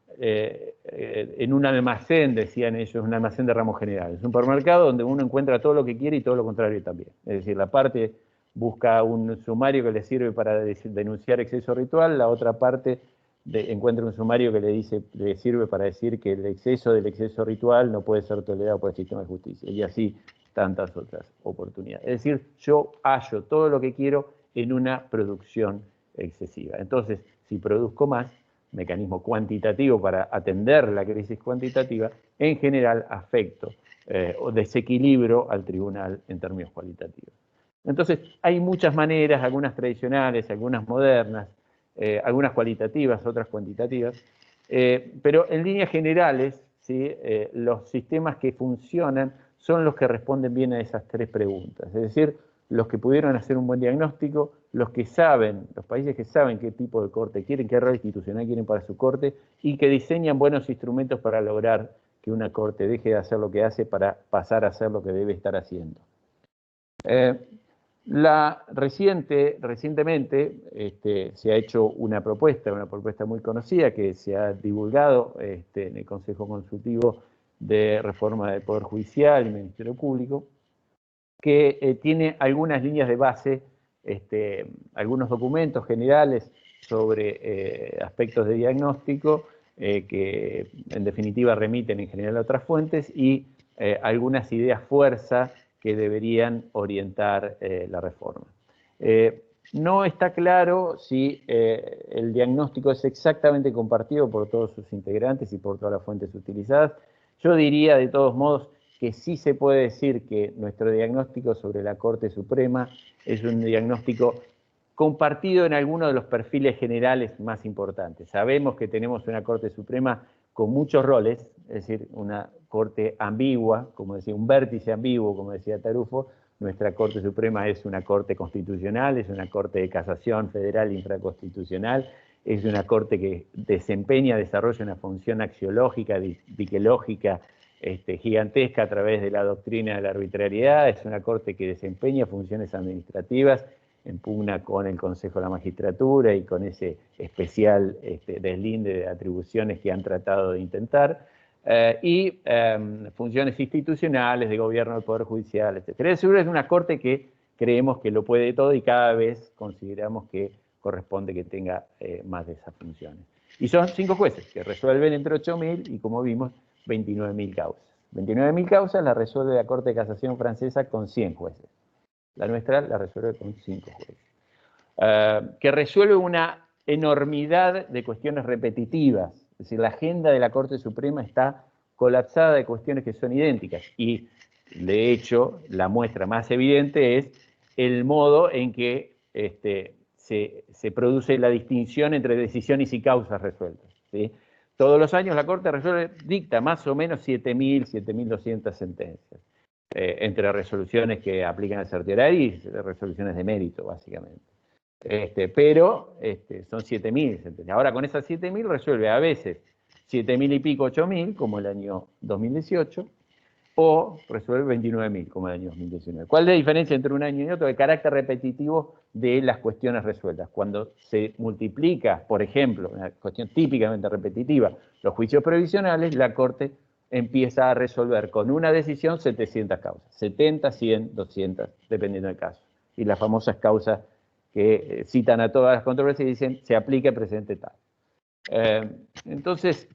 un almacén, decían ellos, un almacén de ramos generales, un supermercado donde uno encuentra todo lo que quiere y todo lo contrario también. Es decir, la parte busca un sumario que le sirve para denunciar exceso ritual, la otra parte encuentra un sumario que le sirve para decir que el exceso del exceso ritual no puede ser tolerado por el sistema de justicia, y así tantas otras oportunidades. Es decir, yo hallo todo lo que quiero en una producción excesiva. Entonces, si produzco más, mecanismo cuantitativo para atender la crisis cuantitativa, en general afecto o desequilibro al tribunal en términos cualitativos. Entonces, hay muchas maneras, algunas tradicionales, algunas modernas, algunas cualitativas, otras cuantitativas, pero en líneas generales, ¿sí? Los sistemas que funcionan son los que responden bien a esas tres preguntas, es decir, los que pudieron hacer un buen diagnóstico, los que saben, los países que saben qué tipo de corte quieren, qué rol institucional quieren para su corte, y que diseñan buenos instrumentos para lograr que una corte deje de hacer lo que hace para pasar a hacer lo que debe estar haciendo. Recientemente se ha hecho una propuesta muy conocida que se ha divulgado en el Consejo Consultivo de Reforma del Poder Judicial y Ministerio Público, que tiene algunas líneas de base, algunos documentos generales sobre aspectos de diagnóstico que en definitiva remiten en general a otras fuentes y algunas ideas fuerza que deberían orientar la reforma. No está claro si el diagnóstico es exactamente compartido por todos sus integrantes y por todas las fuentes utilizadas. Yo diría de todos modos que sí se puede decir que nuestro diagnóstico sobre la Corte Suprema es un diagnóstico compartido en algunos de los perfiles generales más importantes. Sabemos que tenemos una Corte Suprema con muchos roles, es decir, una Corte ambigua, como decía, un vértice ambiguo, como decía Tarufo. Nuestra Corte Suprema es una Corte constitucional, es una Corte de Casación Federal infraconstitucional, es una Corte que desarrolla una función axiológica, diquelógica, gigantesca a través de la doctrina de la arbitrariedad, es una Corte que desempeña funciones administrativas en pugna con el Consejo de la Magistratura y con ese especial deslinde de atribuciones que han tratado de intentar, y funciones institucionales de gobierno del Poder Judicial, etc. Es una Corte que creemos que lo puede todo y cada vez consideramos que corresponde que tenga más de esas funciones. Y son 5 jueces que resuelven entre 8.000 y, como vimos, 29.000 causas. 29.000 causas las resuelve la Corte de Casación francesa con 100 jueces. La nuestra la resuelve con 5 jueces. Que resuelve una enormidad de cuestiones repetitivas. Es decir, la agenda de la Corte Suprema está colapsada de cuestiones que son idénticas. Y, de hecho, la muestra más evidente es el modo en que se produce la distinción entre decisiones y causas resueltas, ¿sí? Todos los años la Corte dicta más o menos 7.000, 7.200 sentencias, entre resoluciones que aplican al certiorario y resoluciones de mérito, básicamente. Pero son 7.000 sentencias. Ahora, con esas 7.000 resuelve a veces 7.000 y pico, 8.000, como el año 2018, o resuelve 29.000, como el año 2019. ¿Cuál es la diferencia entre un año y otro? El carácter repetitivo de las cuestiones resueltas. Cuando se multiplica, por ejemplo, una cuestión típicamente repetitiva, los juicios provisionales, la Corte empieza a resolver con una decisión 700 causas, 70, 100, 200, dependiendo del caso. Y las famosas causas que citan a todas las controversias y dicen, se aplica el precedente tal. Entonces,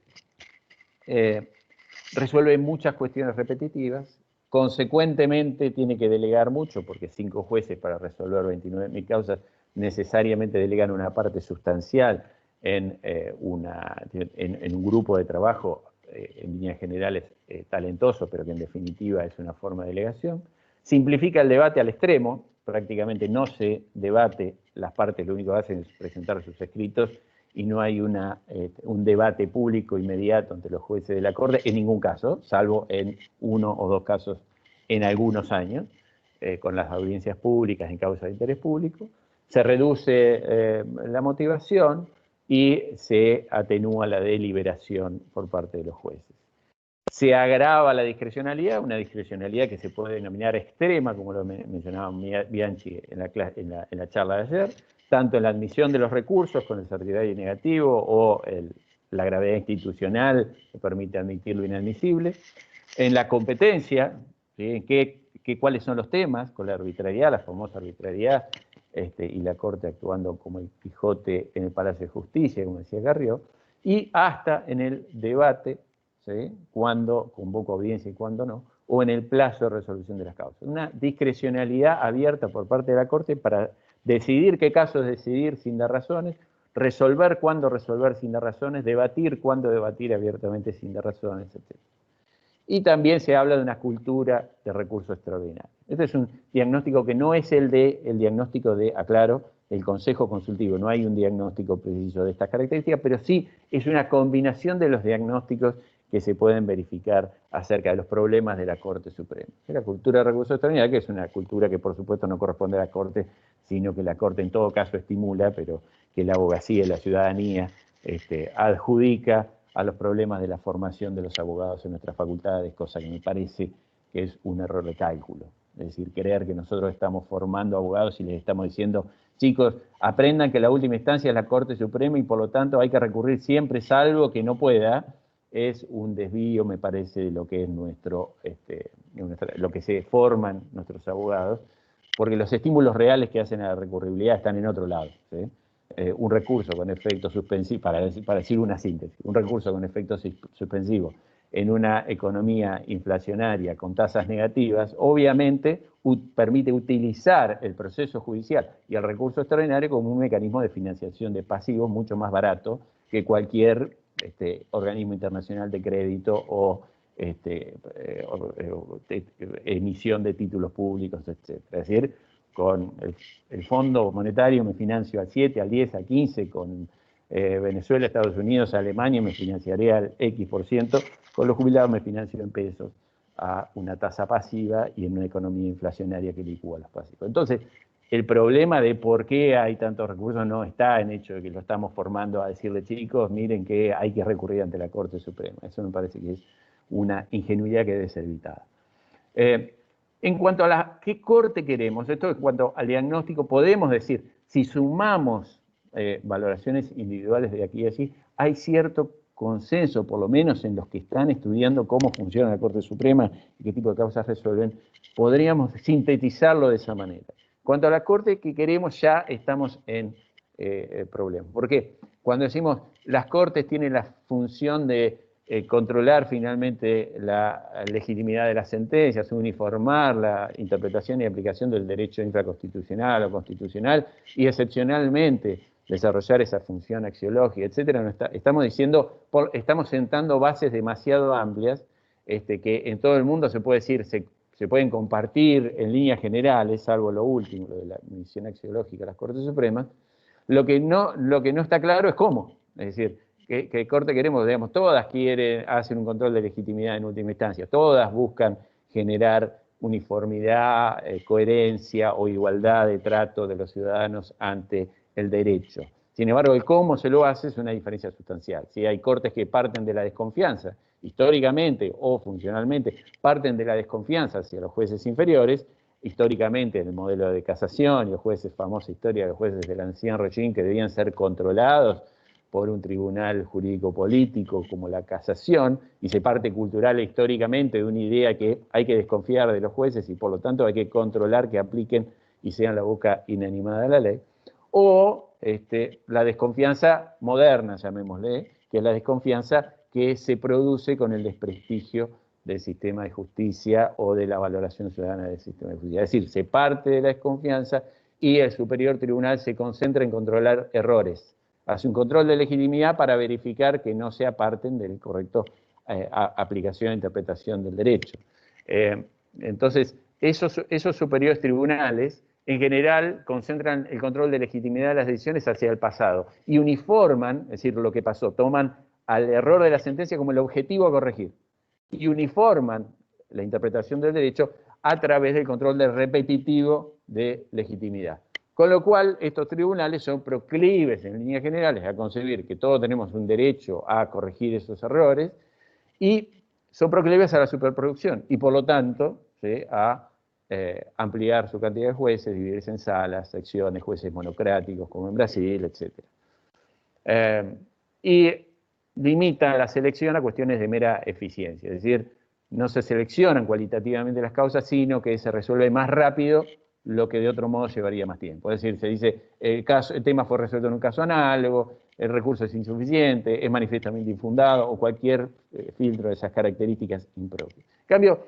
resuelve muchas cuestiones repetitivas, consecuentemente tiene que delegar mucho, porque 5 jueces para resolver 29.000 causas necesariamente delegan una parte sustancial en un grupo de trabajo, en líneas generales talentoso, pero que en definitiva es una forma de delegación. Simplifica el debate al extremo, prácticamente no se debate, las partes lo único que hacen es presentar sus escritos y no hay un debate público inmediato entre los jueces de la Corte, en ningún caso, salvo en 1 o 2 casos en algunos años, con las audiencias públicas en causa de interés público. Se reduce la motivación y se atenúa la deliberación por parte de los jueces. Se agrava la discrecionalidad, una discrecionalidad que se puede denominar extrema, como lo mencionaba Bianchi en la charla de ayer, tanto en la admisión de los recursos con el certiorario negativo o la gravedad institucional que permite admitir lo inadmisible, en la competencia, ¿sí? ¿Cuáles son los temas? Con la arbitrariedad, la famosa arbitrariedad, y la Corte actuando como el Quijote en el Palacio de Justicia, como decía Carrió, y hasta en el debate, ¿sí? Cuándo convoco audiencia y cuándo no, o en el plazo de resolución de las causas. Una discrecionalidad abierta por parte de la Corte para decidir qué casos decidir sin dar razones, resolver cuándo resolver sin dar razones, debatir cuándo debatir abiertamente sin dar razones, etc. Y también se habla de una cultura de recursos extraordinarios. Este es un diagnóstico que no es el diagnóstico de, aclaro, el Consejo Consultivo. No hay un diagnóstico preciso de estas características, pero sí es una combinación de los diagnósticos que se pueden verificar acerca de los problemas de la Corte Suprema. La cultura de recursos extraordinarios, que es una cultura que por supuesto no corresponde a la Corte, sino que la Corte en todo caso estimula, pero que la abogacía y la ciudadanía adjudica a los problemas de la formación de los abogados en nuestras facultades, cosa que me parece que es un error de cálculo. Es decir, creer que nosotros estamos formando abogados y les estamos diciendo, chicos, aprendan que la última instancia es la Corte Suprema y por lo tanto hay que recurrir siempre, salvo que no pueda, es un desvío, me parece, de lo que es lo que se forman nuestros abogados, porque los estímulos reales que hacen a la recurribilidad están en otro lado, ¿sí? Un recurso con efecto suspensivo, para decir una síntesis, un recurso con efecto suspensivo en una economía inflacionaria con tasas negativas, obviamente permite utilizar el proceso judicial y el recurso extraordinario como un mecanismo de financiación de pasivos mucho más barato que cualquier organismo internacional de crédito o emisión de títulos públicos, etc. Es decir, con el Fondo Monetario me financio al 7, al 10, al 15, con Venezuela, Estados Unidos, Alemania me financiaría al X%, con los jubilados me financio en pesos a una tasa pasiva y en una economía inflacionaria que licúa los pasivos. Entonces, el problema de por qué hay tantos recursos no está en hecho de que lo estamos formando a decirle, chicos, miren que hay que recurrir ante la Corte Suprema. Eso me parece que es una ingenuidad que debe ser evitada. En cuanto a qué corte queremos, esto en cuanto al diagnóstico, podemos decir, si sumamos valoraciones individuales de aquí y allí, hay cierto consenso, por lo menos en los que están estudiando cómo funciona la Corte Suprema y qué tipo de causas resuelven, podríamos sintetizarlo de esa manera. Cuanto a la Corte que queremos, ya estamos en problemas. ¿Por qué? Cuando decimos las Cortes tienen la función de controlar finalmente la legitimidad de las sentencias, uniformar la interpretación y aplicación del derecho infraconstitucional o constitucional y excepcionalmente desarrollar esa función axiológica, etcétera, estamos diciendo, estamos sentando bases demasiado amplias que en todo el mundo se puede decir, se pueden compartir en líneas generales, salvo lo último, lo de la misión axiológica de las Cortes Supremas. Lo que no está claro es cómo, es decir, ¿qué corte queremos? Digamos, todas hacen un control de legitimidad en última instancia, todas buscan generar uniformidad, coherencia o igualdad de trato de los ciudadanos ante el derecho. Sin embargo, el cómo se lo hace es una diferencia sustancial. Si hay cortes que parten de la desconfianza, históricamente o funcionalmente, parten de la desconfianza hacia los jueces inferiores, históricamente en el modelo de casación y los jueces, famosa historia de los jueces del ancien régimen que debían ser controlados por un tribunal jurídico-político como la casación, y se parte cultural e históricamente de una idea que hay que desconfiar de los jueces y por lo tanto hay que controlar que apliquen y sean la boca inanimada de la ley, o la desconfianza moderna, llamémosle, que es la desconfianza que se produce con el desprestigio del sistema de justicia o de la valoración ciudadana del sistema de justicia. Es decir, se parte de la desconfianza y el superior tribunal se concentra en controlar errores. Hace un control de legitimidad para verificar que no se aparten del correcto aplicación e interpretación del derecho. Entonces, esos superiores tribunales, en general, concentran el control de legitimidad de las decisiones hacia el pasado y uniforman, es decir, lo que pasó, toman al error de la sentencia como el objetivo a corregir y uniforman la interpretación del derecho a través del control del repetitivo de legitimidad. Con lo cual, estos tribunales son proclives, en líneas generales, a concebir que todos tenemos un derecho a corregir esos errores y son proclives a la superproducción y, por lo tanto, ¿sí?, a ampliar su cantidad de jueces, dividirse en salas, secciones, jueces monocráticos, como en Brasil, etc. Y limita la selección a cuestiones de mera eficiencia, es decir, no se seleccionan cualitativamente las causas, sino que se resuelve más rápido lo que de otro modo llevaría más tiempo. Es decir, se dice, el tema fue resuelto en un caso análogo, el recurso es insuficiente, es manifiestamente infundado, o cualquier filtro de esas características impropias. En cambio,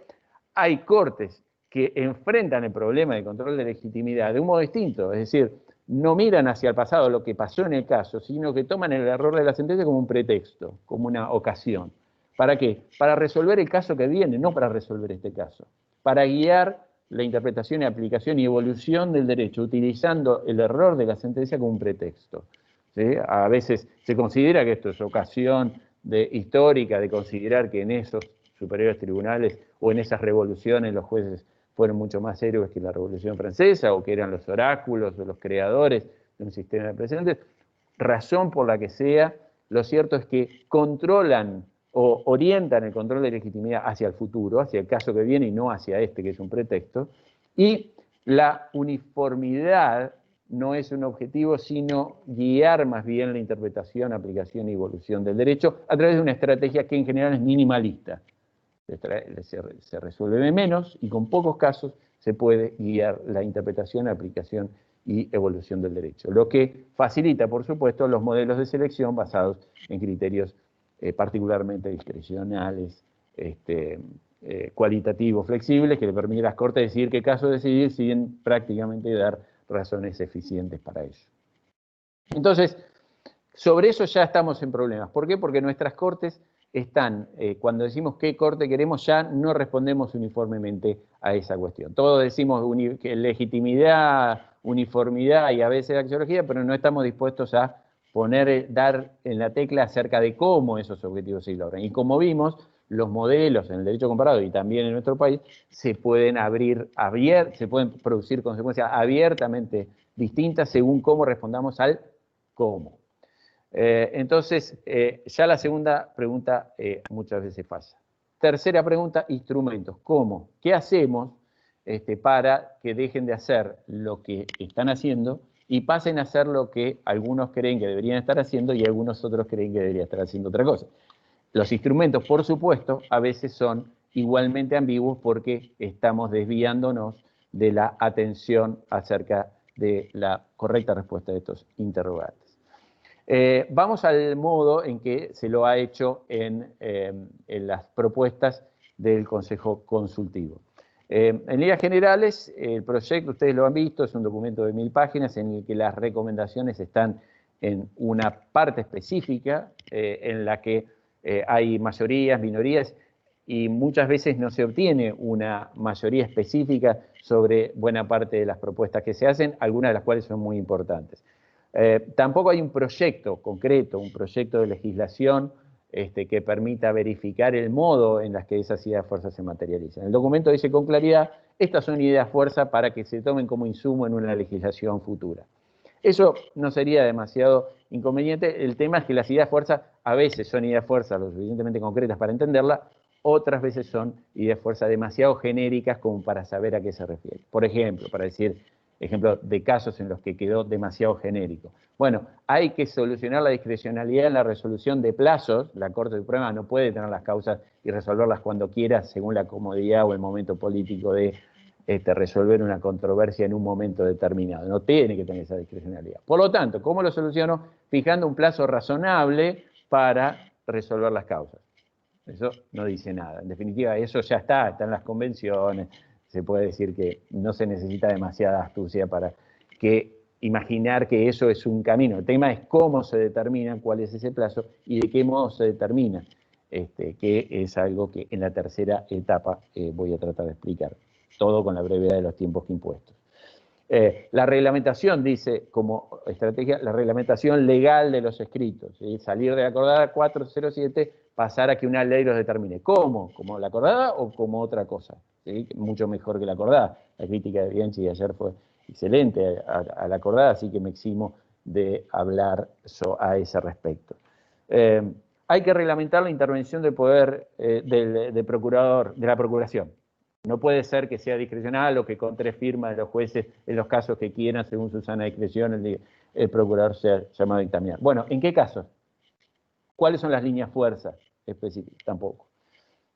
hay cortes que enfrentan el problema de control de legitimidad de un modo distinto, es decir, no miran hacia el pasado lo que pasó en el caso, sino que toman el error de la sentencia como un pretexto, como una ocasión. ¿Para qué? Para resolver el caso que viene, no para resolver este caso. Para guiar la interpretación y aplicación y evolución del derecho, utilizando el error de la sentencia como un pretexto. ¿Sí? A veces se considera que esto es ocasión histórica de considerar que en esos superiores tribunales o en esas revoluciones los jueces fueron mucho más héroes que la Revolución Francesa, o que eran los oráculos o los creadores de un sistema de precedentes. Razón por la que sea, lo cierto es que controlan o orientan el control de legitimidad hacia el futuro, hacia el caso que viene y no hacia este, que es un pretexto, y la uniformidad no es un objetivo, sino guiar más bien la interpretación, aplicación y evolución del derecho a través de una estrategia que en general es minimalista. Se resuelve de menos y con pocos casos se puede guiar la interpretación, aplicación y evolución del derecho. Lo que facilita, por supuesto, los modelos de selección basados en criterios particularmente discrecionales, cualitativos, flexibles, que le permiten a las Cortes decidir qué caso decidir sin prácticamente dar razones eficientes para ello. Entonces, sobre eso ya estamos en problemas. ¿Por qué? Porque nuestras Cortes están, cuando decimos qué corte queremos, ya no respondemos uniformemente a esa cuestión. Todos decimos legitimidad, uniformidad y a veces axiología, pero no estamos dispuestos a dar en la tecla acerca de cómo esos objetivos se logran. Y como vimos, los modelos en el derecho comparado y también en nuestro país se pueden se pueden producir consecuencias abiertamente distintas según cómo respondamos al cómo. Entonces, ya la segunda pregunta muchas veces falla. Tercera pregunta, instrumentos. ¿Cómo? ¿Qué hacemos para que dejen de hacer lo que están haciendo y pasen a hacer lo que algunos creen que deberían estar haciendo y algunos otros creen que deberían estar haciendo otra cosa? Los instrumentos, por supuesto, a veces son igualmente ambiguos porque estamos desviándonos de la atención acerca de la correcta respuesta de estos interrogantes. Vamos al modo en que se lo ha hecho en las propuestas del Consejo Consultivo. En líneas generales, el proyecto, ustedes lo han visto, es un documento de 1000 páginas en el que las recomendaciones están en una parte específica en la que hay mayorías, minorías, y muchas veces no se obtiene una mayoría específica sobre buena parte de las propuestas que se hacen, algunas de las cuales son muy importantes. Tampoco hay un proyecto concreto, un proyecto de legislación que permita verificar el modo en las que esas ideas fuerzas se materializan. El documento dice con claridad, estas son ideas fuerza para que se tomen como insumo en una legislación futura. Eso no sería demasiado inconveniente. El tema es que las ideas fuerza a veces son ideas fuerza lo suficientemente concretas para entenderla, otras veces son ideas fuerza demasiado genéricas como para saber a qué se refiere. Por ejemplo, para decir ejemplo de casos en los que quedó demasiado genérico. Bueno, hay que solucionar la discrecionalidad en la resolución de plazos. La Corte Suprema no puede tener las causas y resolverlas cuando quiera según la comodidad o el momento político de resolver una controversia en un momento determinado. No tiene que tener esa discrecionalidad. Por lo tanto, ¿cómo lo soluciono? Fijando un plazo razonable para resolver las causas. Eso no dice nada. En definitiva, eso ya está en las convenciones. Se puede decir que no se necesita demasiada astucia para imaginar que eso es un camino. El tema es cómo se determina cuál es ese plazo y de qué modo se determina, que es algo que en la tercera etapa voy a tratar de explicar. Todo con la brevedad de los tiempos impuestos. La reglamentación dice como estrategia, la reglamentación legal de los escritos, ¿sí? Salir de la acordada 407, pasar a que una ley los determine. ¿Cómo? ¿Como la acordada o como otra cosa? ¿Sí? Mucho mejor que la acordada. La crítica de Bianchi de ayer fue excelente a la acordada, así que me eximo de hablar a ese respecto. Hay que reglamentar la intervención del poder del procurador, de la procuración. No puede ser que sea discrecional o que con 3 firmas de los jueces, en los casos que quieran, según su sana discreción, el procurador sea llamado a dictaminar. Bueno, ¿en qué casos? ¿Cuáles son las líneas fuerzas específicas? Tampoco.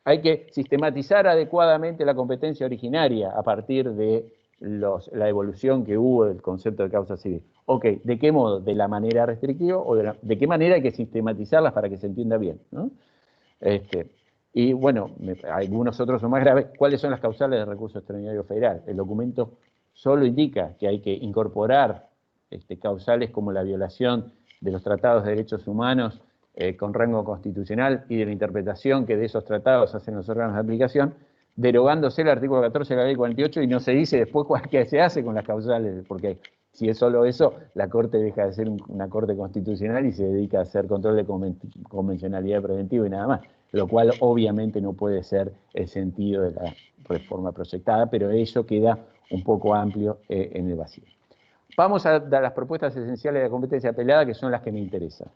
Hay que sistematizar adecuadamente la competencia originaria a partir de la evolución que hubo del concepto de causa civil. Ok, ¿de qué modo? ¿De la manera restrictiva o de qué manera hay que sistematizarlas para que se entienda bien, ¿no? Y bueno, algunos otros son más graves. ¿Cuáles son las causales de recurso extraordinario federal? El documento solo indica que hay que incorporar causales como la violación de los tratados de derechos humanos con rango constitucional y de la interpretación que de esos tratados hacen los órganos de aplicación, derogándose el artículo 14 de la ley 48 y no se dice después qué se hace con las causales, porque si es solo eso, la Corte deja de ser una Corte constitucional y se dedica a hacer control de convencionalidad preventiva y nada más, lo cual obviamente no puede ser el sentido de la reforma proyectada, pero eso queda un poco amplio en el vacío. Vamos a dar las propuestas esenciales de la competencia apelada, que son las que me interesan.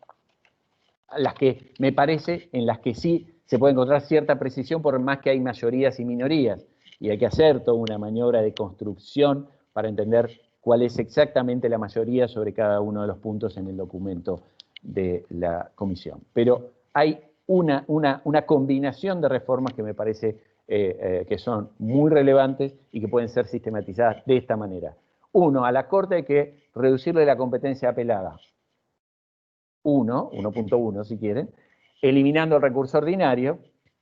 Las que me parece, en las que sí se puede encontrar cierta precisión, por más que hay mayorías y minorías, y hay que hacer toda una maniobra de construcción para entender cuál es exactamente la mayoría sobre cada uno de los puntos en el documento de la comisión. Pero hay una combinación de reformas que me parece que son muy relevantes y que pueden ser sistematizadas de esta manera. Uno, a la Corte hay que reducirle la competencia apelada. 1.1 si quieren, eliminando el recurso ordinario,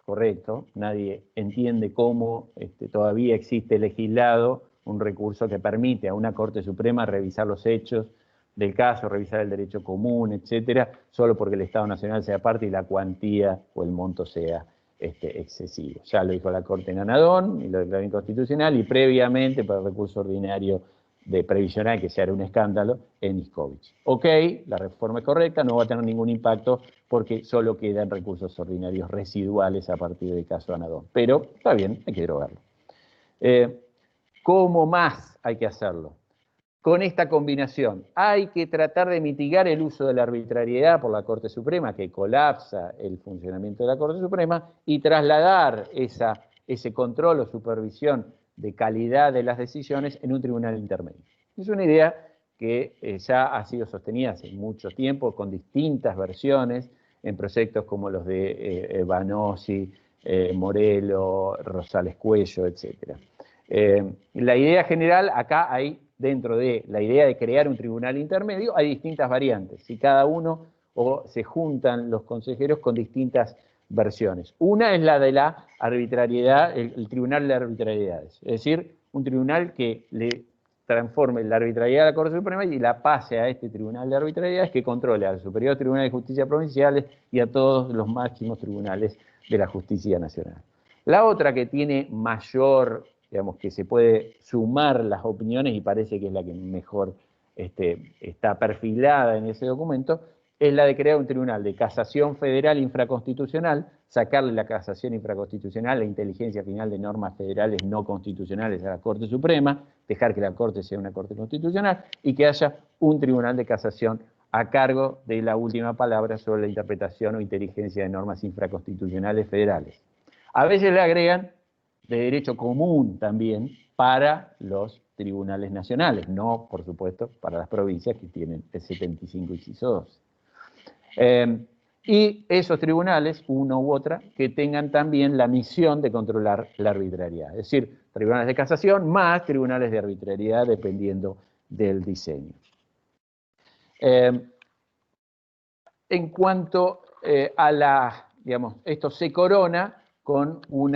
correcto, nadie entiende cómo todavía existe legislado un recurso que permite a una Corte Suprema revisar los hechos del caso, revisar el derecho común, etcétera, solo porque el Estado Nacional sea parte y la cuantía o el monto sea excesivo. Ya lo dijo la Corte en Anadón y lo declaró inconstitucional, y previamente para el recurso ordinario de previsional, que se hará un escándalo, en Iscovich. Ok, la reforma es correcta, no va a tener ningún impacto porque solo quedan recursos ordinarios residuales a partir del caso Anadón. Pero está bien, hay que derogarlo. ¿Cómo más hay que hacerlo? Con esta combinación, hay que tratar de mitigar el uso de la arbitrariedad por la Corte Suprema, que colapsa el funcionamiento de la Corte Suprema, y trasladar ese control o supervisión de calidad de las decisiones en un tribunal intermedio. Es una idea que ya ha sido sostenida hace mucho tiempo con distintas versiones en proyectos como los de Vanosi, Morelo, Rosales Cuello, etc. La idea general, acá hay, dentro de la idea de crear un tribunal intermedio, hay distintas variantes, y cada uno o se juntan los consejeros con distintas versiones. Una es la de la arbitrariedad, el tribunal de arbitrariedades, es decir, un tribunal que le transforme la arbitrariedad de la Corte Suprema y la pase a este tribunal de arbitrariedades que controle al Superior Tribunal de Justicia Provinciales y a todos los máximos tribunales de la justicia nacional. La otra, que tiene mayor, digamos, que se puede sumar las opiniones y parece que es la que mejor está perfilada en ese documento, es la de crear un tribunal de casación federal infraconstitucional, sacarle la casación infraconstitucional, la inteligencia final de normas federales no constitucionales a la Corte Suprema, dejar que la Corte sea una Corte constitucional y que haya un tribunal de casación a cargo de la última palabra sobre la interpretación o inteligencia de normas infraconstitucionales federales. A veces le agregan de derecho común también para los tribunales nacionales, no, por supuesto, para las provincias que tienen el 75 inciso 12. Y esos tribunales, uno u otra, que tengan también la misión de controlar la arbitrariedad. Es decir, tribunales de casación más tribunales de arbitrariedad dependiendo del diseño. En cuanto a digamos, esto se corona con un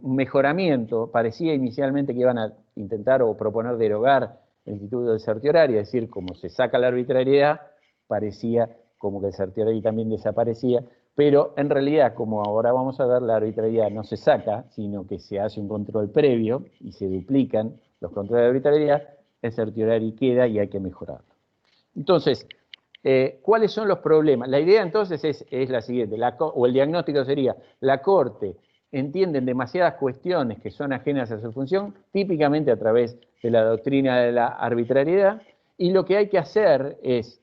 mejoramiento. Parecía inicialmente que iban a intentar o proponer derogar el instituto de certioraria, es decir, como se saca la arbitrariedad, parecía como que el certiorari también desaparecía, pero en realidad, como ahora vamos a ver, la arbitrariedad no se saca, sino que se hace un control previo y se duplican los controles de arbitrariedad, el certiorari queda y hay que mejorarlo. Entonces, ¿cuáles son los problemas? La idea entonces es la siguiente, o el diagnóstico sería, la Corte entiende demasiadas cuestiones que son ajenas a su función, típicamente a través de la doctrina de la arbitrariedad, y lo que hay que hacer es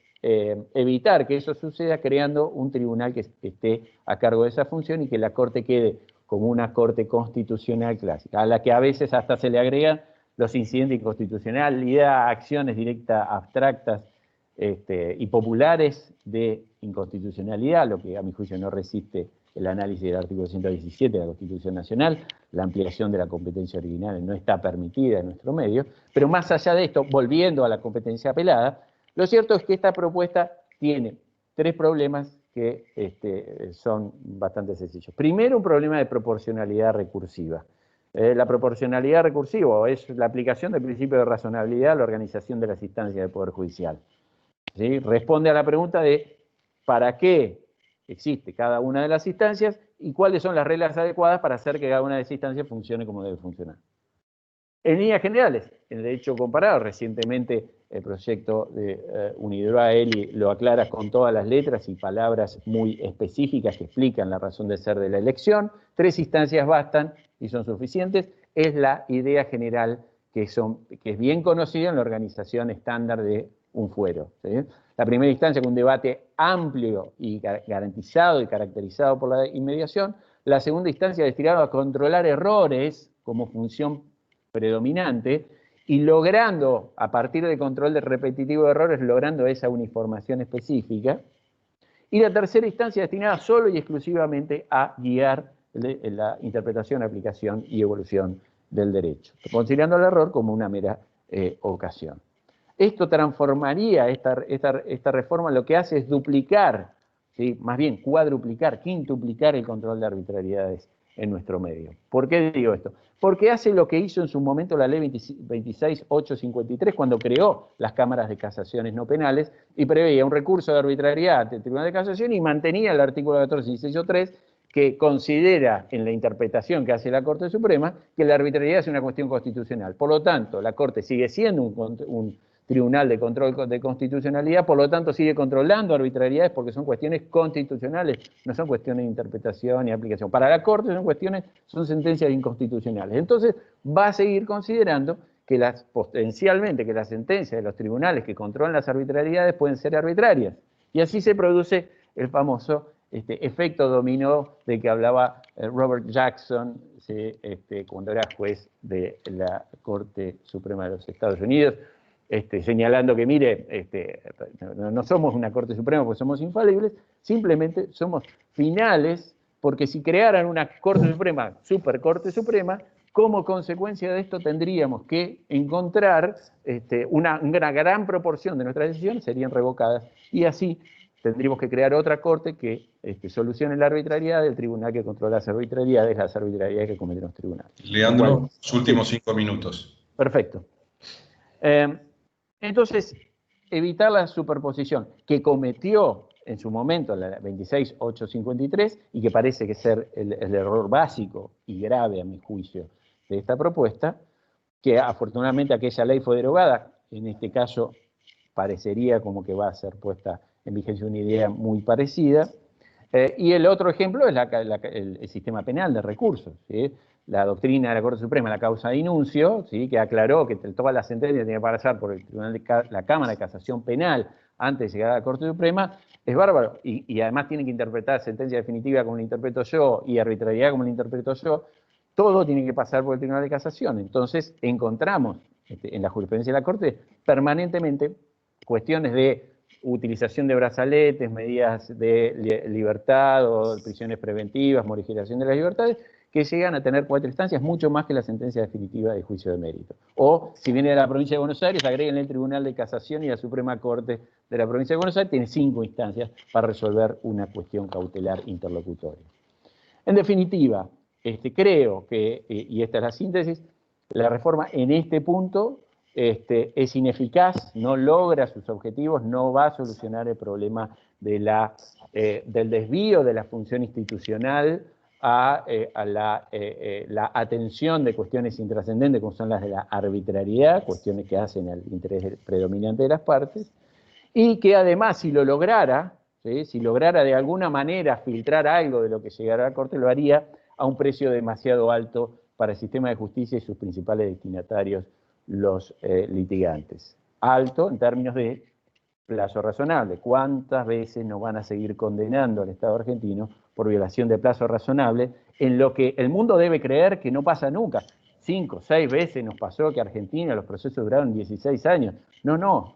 evitar que eso suceda creando un tribunal que esté a cargo de esa función y que la Corte quede como una Corte constitucional clásica, a la que a veces hasta se le agregan los incidentes de inconstitucionalidad, acciones directas, abstractas y populares de inconstitucionalidad, lo que a mi juicio no resiste el análisis del artículo 117 de la Constitución Nacional. La ampliación de la competencia original no está permitida en nuestro medio, pero más allá de esto, volviendo a la competencia apelada, lo cierto es que esta propuesta tiene tres problemas que son bastante sencillos. Primero, un problema de proporcionalidad recursiva. La proporcionalidad recursiva es la aplicación del principio de razonabilidad a la organización de las instancias del Poder Judicial. ¿Sí? Responde a la pregunta de ¿para qué existe cada una de las instancias y cuáles son las reglas adecuadas para hacer que cada una de esas instancias funcione como debe funcionar? En líneas generales, en el derecho comparado, recientemente el proyecto de Unidroa-Eli lo aclara con todas las letras y palabras muy específicas que explican la razón de ser de la elección. 3 instancias bastan y son suficientes. Es la idea general que es bien conocida en la organización estándar de un fuero. ¿Sí? La primera instancia con un debate amplio y garantizado y caracterizado por la inmediación. La segunda instancia destinada a controlar errores como función predominante y logrando, a partir del control del repetitivo de errores, logrando esa uniformación específica. Y la tercera instancia destinada solo y exclusivamente a guiar la interpretación, aplicación y evolución del derecho, considerando el error como una mera ocasión. Esto transformaría, esta reforma lo que hace es duplicar, ¿sí? Más bien cuadruplicar, quintuplicar el control de arbitrariedades en nuestro medio. ¿Por qué digo esto? Porque hace lo que hizo en su momento la ley 26853 cuando creó las cámaras de casaciones no penales y preveía un recurso de arbitrariedad ante el Tribunal de Casación y mantenía el artículo 14, inciso 3, que considera en la interpretación que hace la Corte Suprema que la arbitrariedad es una cuestión constitucional. Por lo tanto, la Corte sigue siendo un tribunal de control de constitucionalidad, por lo tanto sigue controlando arbitrariedades porque son cuestiones constitucionales, no son cuestiones de interpretación y aplicación. Para la Corte son sentencias inconstitucionales. Entonces va a seguir considerando que potencialmente que las sentencias de los tribunales que controlan las arbitrariedades pueden ser arbitrarias. Y así se produce el famoso efecto dominó de que hablaba Robert Jackson, ¿sí? Cuando era juez de la Corte Suprema de los Estados Unidos, señalando que, mire, no somos una Corte Suprema porque somos infalibles, simplemente somos finales, porque si crearan una Corte Suprema, Super Corte Suprema, como consecuencia de esto tendríamos que encontrar una gran proporción de nuestras decisiones serían revocadas, y así tendríamos que crear otra Corte que solucione la arbitrariedad del tribunal que controla las arbitrariedades que cometen los tribunales. Leandro, los últimos 5 minutos. Perfecto. Entonces, evitar la superposición que cometió en su momento la 26853 y que parece que ser el error básico y grave, a mi juicio, de esta propuesta, que afortunadamente aquella ley fue derogada, en este caso parecería como que va a ser puesta en vigencia una idea muy parecida. Y el otro ejemplo es el sistema penal de recursos, ¿sí? La doctrina de la Corte Suprema, la causa de inuncio, ¿sí? Que aclaró que todas las sentencias tienen que pasar por el tribunal la Cámara de Casación Penal antes de llegar a la Corte Suprema, es bárbaro. Y además tienen que interpretar sentencia definitiva como la interpreto yo y arbitrariedad como la interpreto yo. Todo tiene que pasar por el Tribunal de Casación. Entonces encontramos en la jurisprudencia de la Corte permanentemente cuestiones de utilización de brazaletes, medidas de libertad o prisiones preventivas, morigeración de las libertades, que llegan a tener 4 instancias, mucho más que la sentencia definitiva de juicio de mérito. O, si viene de la provincia de Buenos Aires, agreguen el Tribunal de Casación y la Suprema Corte de la provincia de Buenos Aires, tiene 5 instancias para resolver una cuestión cautelar interlocutoria. En definitiva, creo que, y esta es la síntesis, la reforma en este punto es ineficaz, no logra sus objetivos, no va a solucionar el problema del desvío de la función institucional a la atención de cuestiones intrascendentes como son las de la arbitrariedad, cuestiones que hacen al interés predominante de las partes, y que además si lo lograra, ¿sí? Si lograra de alguna manera filtrar algo de lo que llegara a la Corte, lo haría a un precio demasiado alto para el sistema de justicia y sus principales destinatarios, los litigantes. Alto en términos de plazo razonable. ¿Cuántas veces nos van a seguir condenando al Estado argentino por violación de plazo razonable en lo que el mundo debe creer que no pasa nunca? 5, 6 veces nos pasó que Argentina los procesos duraron 16 años. No, nos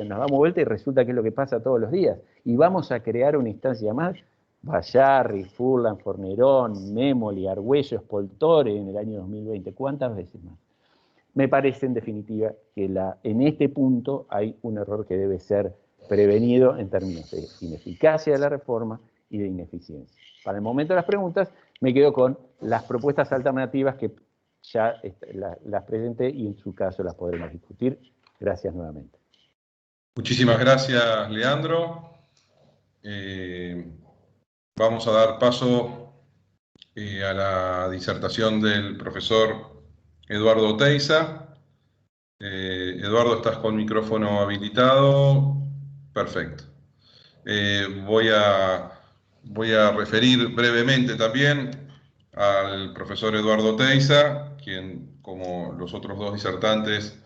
damos vuelta y resulta que es lo que pasa todos los días. Y vamos a crear una instancia más. Bayarri, Furlan, Fornerón, Memoli, Argüello, Spoltore en el año 2020. ¿Cuántas veces más? Me parece, en definitiva, que en este punto hay un error que debe ser prevenido en términos de ineficacia de la reforma y de ineficiencia. Para el momento de las preguntas, me quedo con las propuestas alternativas que ya las presenté y en su caso las podremos discutir. Gracias nuevamente. Muchísimas gracias, Leandro. Vamos a dar paso a la disertación del profesor Eduardo Oteiza. Eduardo, estás con micrófono habilitado. Perfecto. Voy a referir brevemente también al profesor Eduardo Oteiza, quien, como los otros dos disertantes,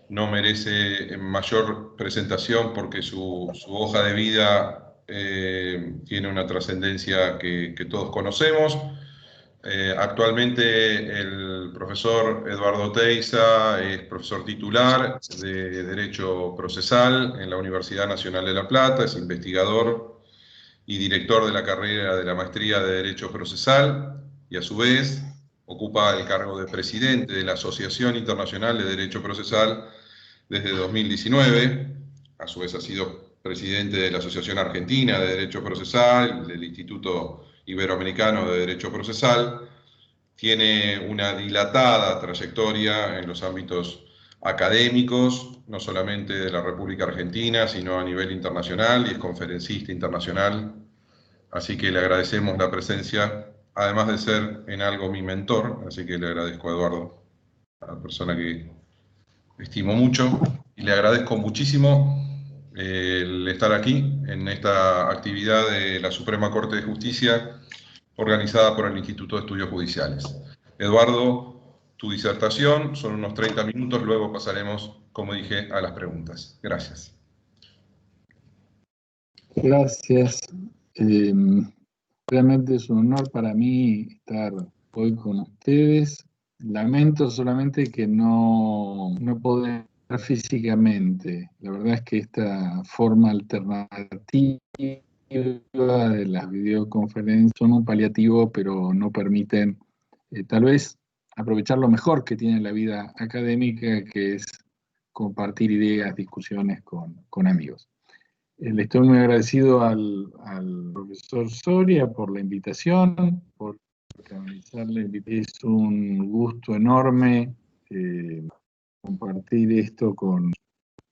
no merece mayor presentación porque su hoja de vida tiene una trascendencia que todos conocemos. Actualmente el profesor Eduardo Oteiza es profesor titular de Derecho Procesal en la Universidad Nacional de La Plata, es investigador y director de la carrera de la Maestría de Derecho Procesal y a su vez ocupa el cargo de presidente de la Asociación Internacional de Derecho Procesal desde 2019. A su vez ha sido presidente de la Asociación Argentina de Derecho Procesal, del Instituto Iberoamericano de Derecho Procesal. Tiene una dilatada trayectoria en los ámbitos académicos, no solamente de la República Argentina, sino a nivel internacional, y es conferencista internacional. Así que le agradecemos la presencia, además de ser en algo mi mentor, así que le agradezco a Eduardo, a la persona que estimo mucho, y le agradezco muchísimo el estar aquí en esta actividad de la Suprema Corte de Justicia organizada por el Instituto de Estudios Judiciales. Eduardo, tu disertación son unos 30 minutos, luego pasaremos, como dije, a las preguntas. Gracias. Gracias. Realmente es un honor para mí estar hoy con ustedes. Lamento solamente que no puedo estar físicamente. La verdad es que esta forma alternativa de las videoconferencias son un paliativo, pero no permiten tal vez aprovechar lo mejor que tiene la vida académica, que es compartir ideas, discusiones con amigos. Le estoy muy agradecido al profesor Soria por la invitación, por organizarle. Es un gusto enorme compartir esto con...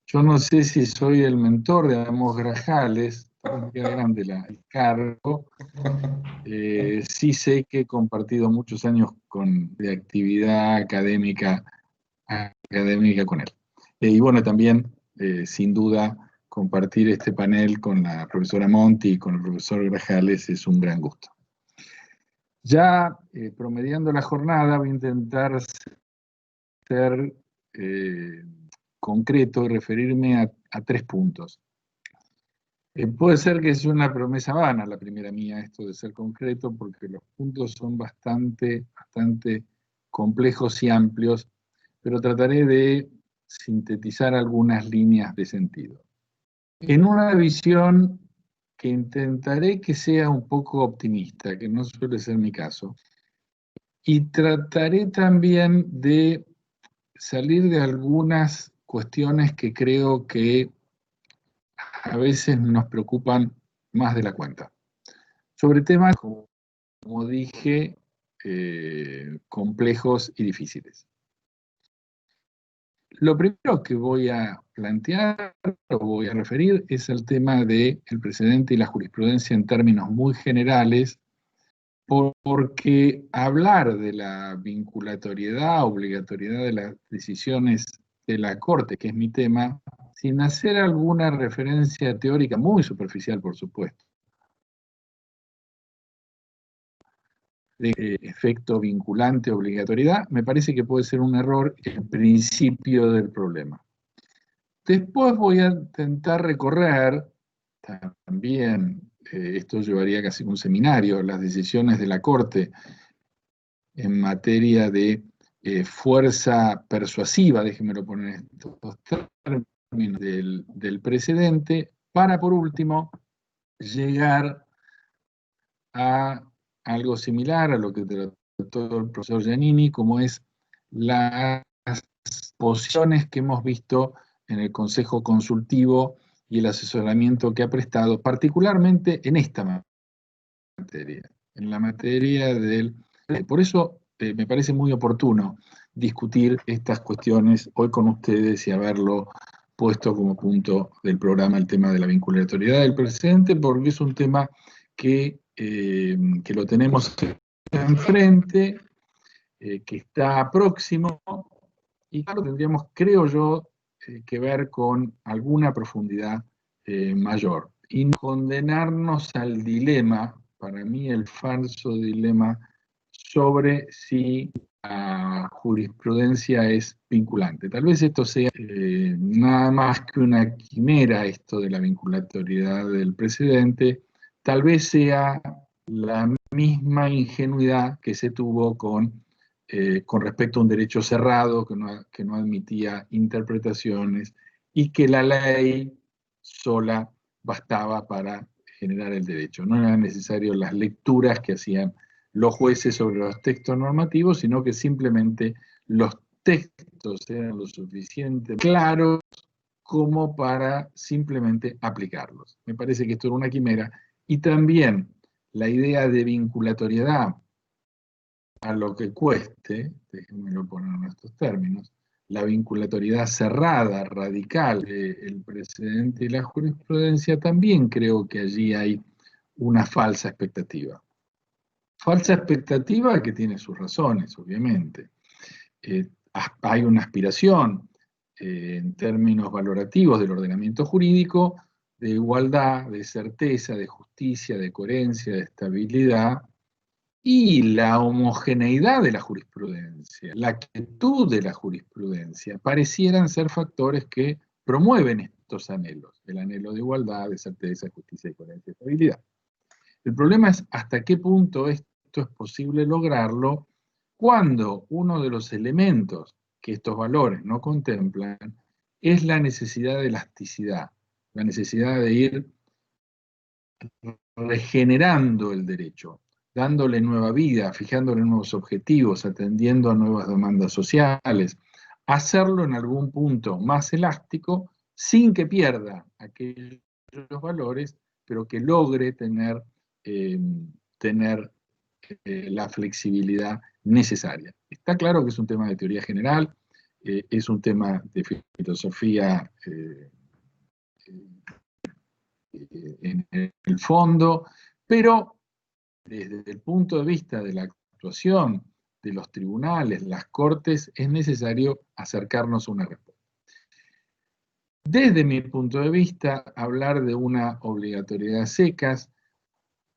Yo no sé si soy el mentor de Amos Grajales, grande el cargo. Sí sé que he compartido muchos años de actividad académica con él. Y bueno, también, sin duda, compartir este panel con la profesora Monti y con el profesor Grajales es un gran gusto. Ya promediando la jornada, voy a intentar ser concreto y referirme a 3 puntos. Puede ser que es una promesa vana la primera mía, esto de ser concreto, porque los puntos son bastante complejos y amplios, pero trataré de sintetizar algunas líneas de sentido. En una visión que intentaré que sea un poco optimista, que no suele ser mi caso, y trataré también de salir de algunas cuestiones que creo que a veces nos preocupan más de la cuenta. Sobre temas, como dije, complejos y difíciles. Lo primero que voy a plantear o voy a referir es el tema del precedente y la jurisprudencia en términos muy generales, porque hablar de la vinculatoriedad, obligatoriedad de las decisiones de la Corte, que es mi tema, sin hacer alguna referencia teórica, muy superficial por supuesto, de efecto vinculante, obligatoriedad, me parece que puede ser un error en principio del problema. Después voy a intentar recorrer también, esto llevaría casi un seminario, las decisiones de la Corte en materia de fuerza persuasiva, déjenmelo poner en estos términos, del precedente, para por último llegar a algo similar a lo que trató el profesor Giannini, como es las posiciones que hemos visto en el Consejo Consultivo y el asesoramiento que ha prestado, particularmente en esta materia, en la materia del... Por eso me parece muy oportuno discutir estas cuestiones hoy con ustedes y haberlo puesto como punto del programa el tema de la vinculatoriedad del presidente, porque es un tema que lo tenemos enfrente, que está próximo, y claro, tendríamos, creo yo, que ver con alguna profundidad mayor. Y no condenarnos al dilema, para mí el falso dilema, sobre si la jurisprudencia es vinculante. Tal vez esto sea nada más que una quimera, esto de la vinculatoriedad del presidente, tal vez sea la misma ingenuidad que se tuvo con respecto a un derecho cerrado que no admitía interpretaciones y que la ley sola bastaba para generar el derecho. No eran necesarias las lecturas que hacían los jueces sobre los textos normativos, sino que simplemente los textos eran lo suficientemente claros como para simplemente aplicarlos. Me parece que esto era una quimera, y también la idea de vinculatoriedad a lo que cueste, déjenmelo poner en estos términos, la vinculatoriedad cerrada, radical del precedente y la jurisprudencia, también creo que allí hay una falsa expectativa. Falsa expectativa que tiene sus razones, obviamente. Hay una aspiración en términos valorativos del ordenamiento jurídico de igualdad, de certeza, de justicia, de coherencia, de estabilidad, y la homogeneidad de la jurisprudencia, la quietud de la jurisprudencia, parecieran ser factores que promueven estos anhelos, el anhelo de igualdad, de certeza, justicia, coherencia y estabilidad. El problema es hasta qué punto esto es posible lograrlo cuando uno de los elementos que estos valores no contemplan es la necesidad de elasticidad, la necesidad de ir regenerando el derecho, dándole nueva vida, fijándole nuevos objetivos, atendiendo a nuevas demandas sociales, hacerlo en algún punto más elástico sin que pierda aquellos valores, pero que logre tener la flexibilidad necesaria. Está claro que es un tema de teoría general, es un tema de filosofía en el fondo, pero desde el punto de vista de la actuación de los tribunales, las cortes, es necesario acercarnos a una respuesta. Desde mi punto de vista, hablar de una obligatoriedad a secas,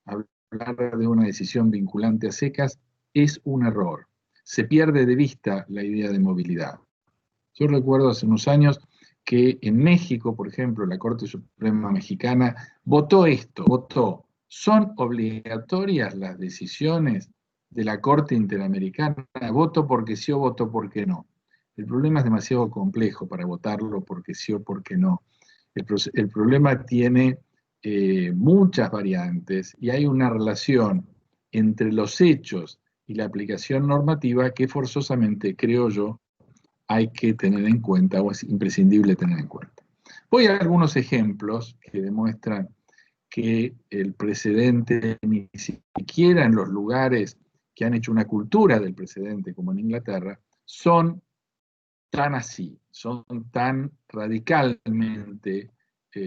hablar de una decisión vinculante a secas, es un error. Se pierde de vista la idea de movilidad. Yo recuerdo hace unos años que en México, por ejemplo, la Corte Suprema Mexicana votó esto, votó: ¿son obligatorias las decisiones de la Corte Interamericana? Voto porque sí o voto porque no. El problema es demasiado complejo para votarlo porque sí o porque no. El problema tiene muchas variantes y hay una relación entre los hechos y la aplicación normativa que forzosamente, creo yo, hay que tener en cuenta, o es imprescindible tener en cuenta. Voy a algunos ejemplos que demuestran que el precedente, ni siquiera en los lugares que han hecho una cultura del precedente, como en Inglaterra, son tan así, son tan radicalmente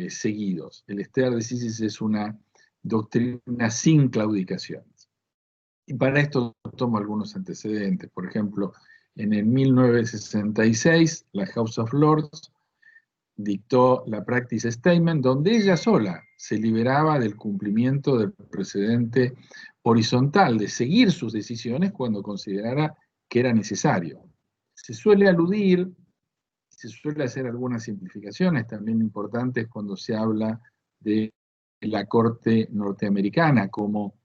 seguidos. El stare decisis es una doctrina sin claudicaciones. Y para esto tomo algunos antecedentes. Por ejemplo, en el 1966, la House of Lords dictó la Practice Statement, donde ella sola se liberaba del cumplimiento del precedente horizontal, de seguir sus decisiones cuando considerara que era necesario. Se suele aludir, se suele hacer algunas simplificaciones también importantes cuando se habla de la Corte norteamericana como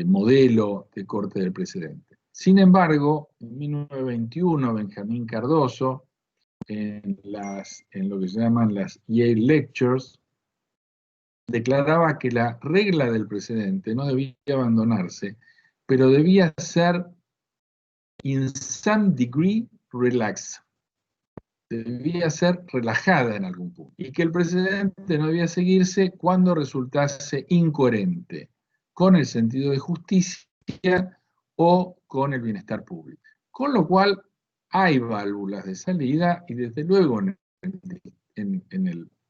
modelo de corte del precedente. Sin embargo, en 1921, Benjamín Cardoso, en lo que se llaman las Yale Lectures, declaraba que la regla del precedente no debía abandonarse, pero debía ser in some degree relaxed. Debía ser relajada en algún punto, y que el precedente no debía seguirse cuando resultase incoherente con el sentido de justicia o con el bienestar público. Con lo cual hay válvulas de salida y desde luego en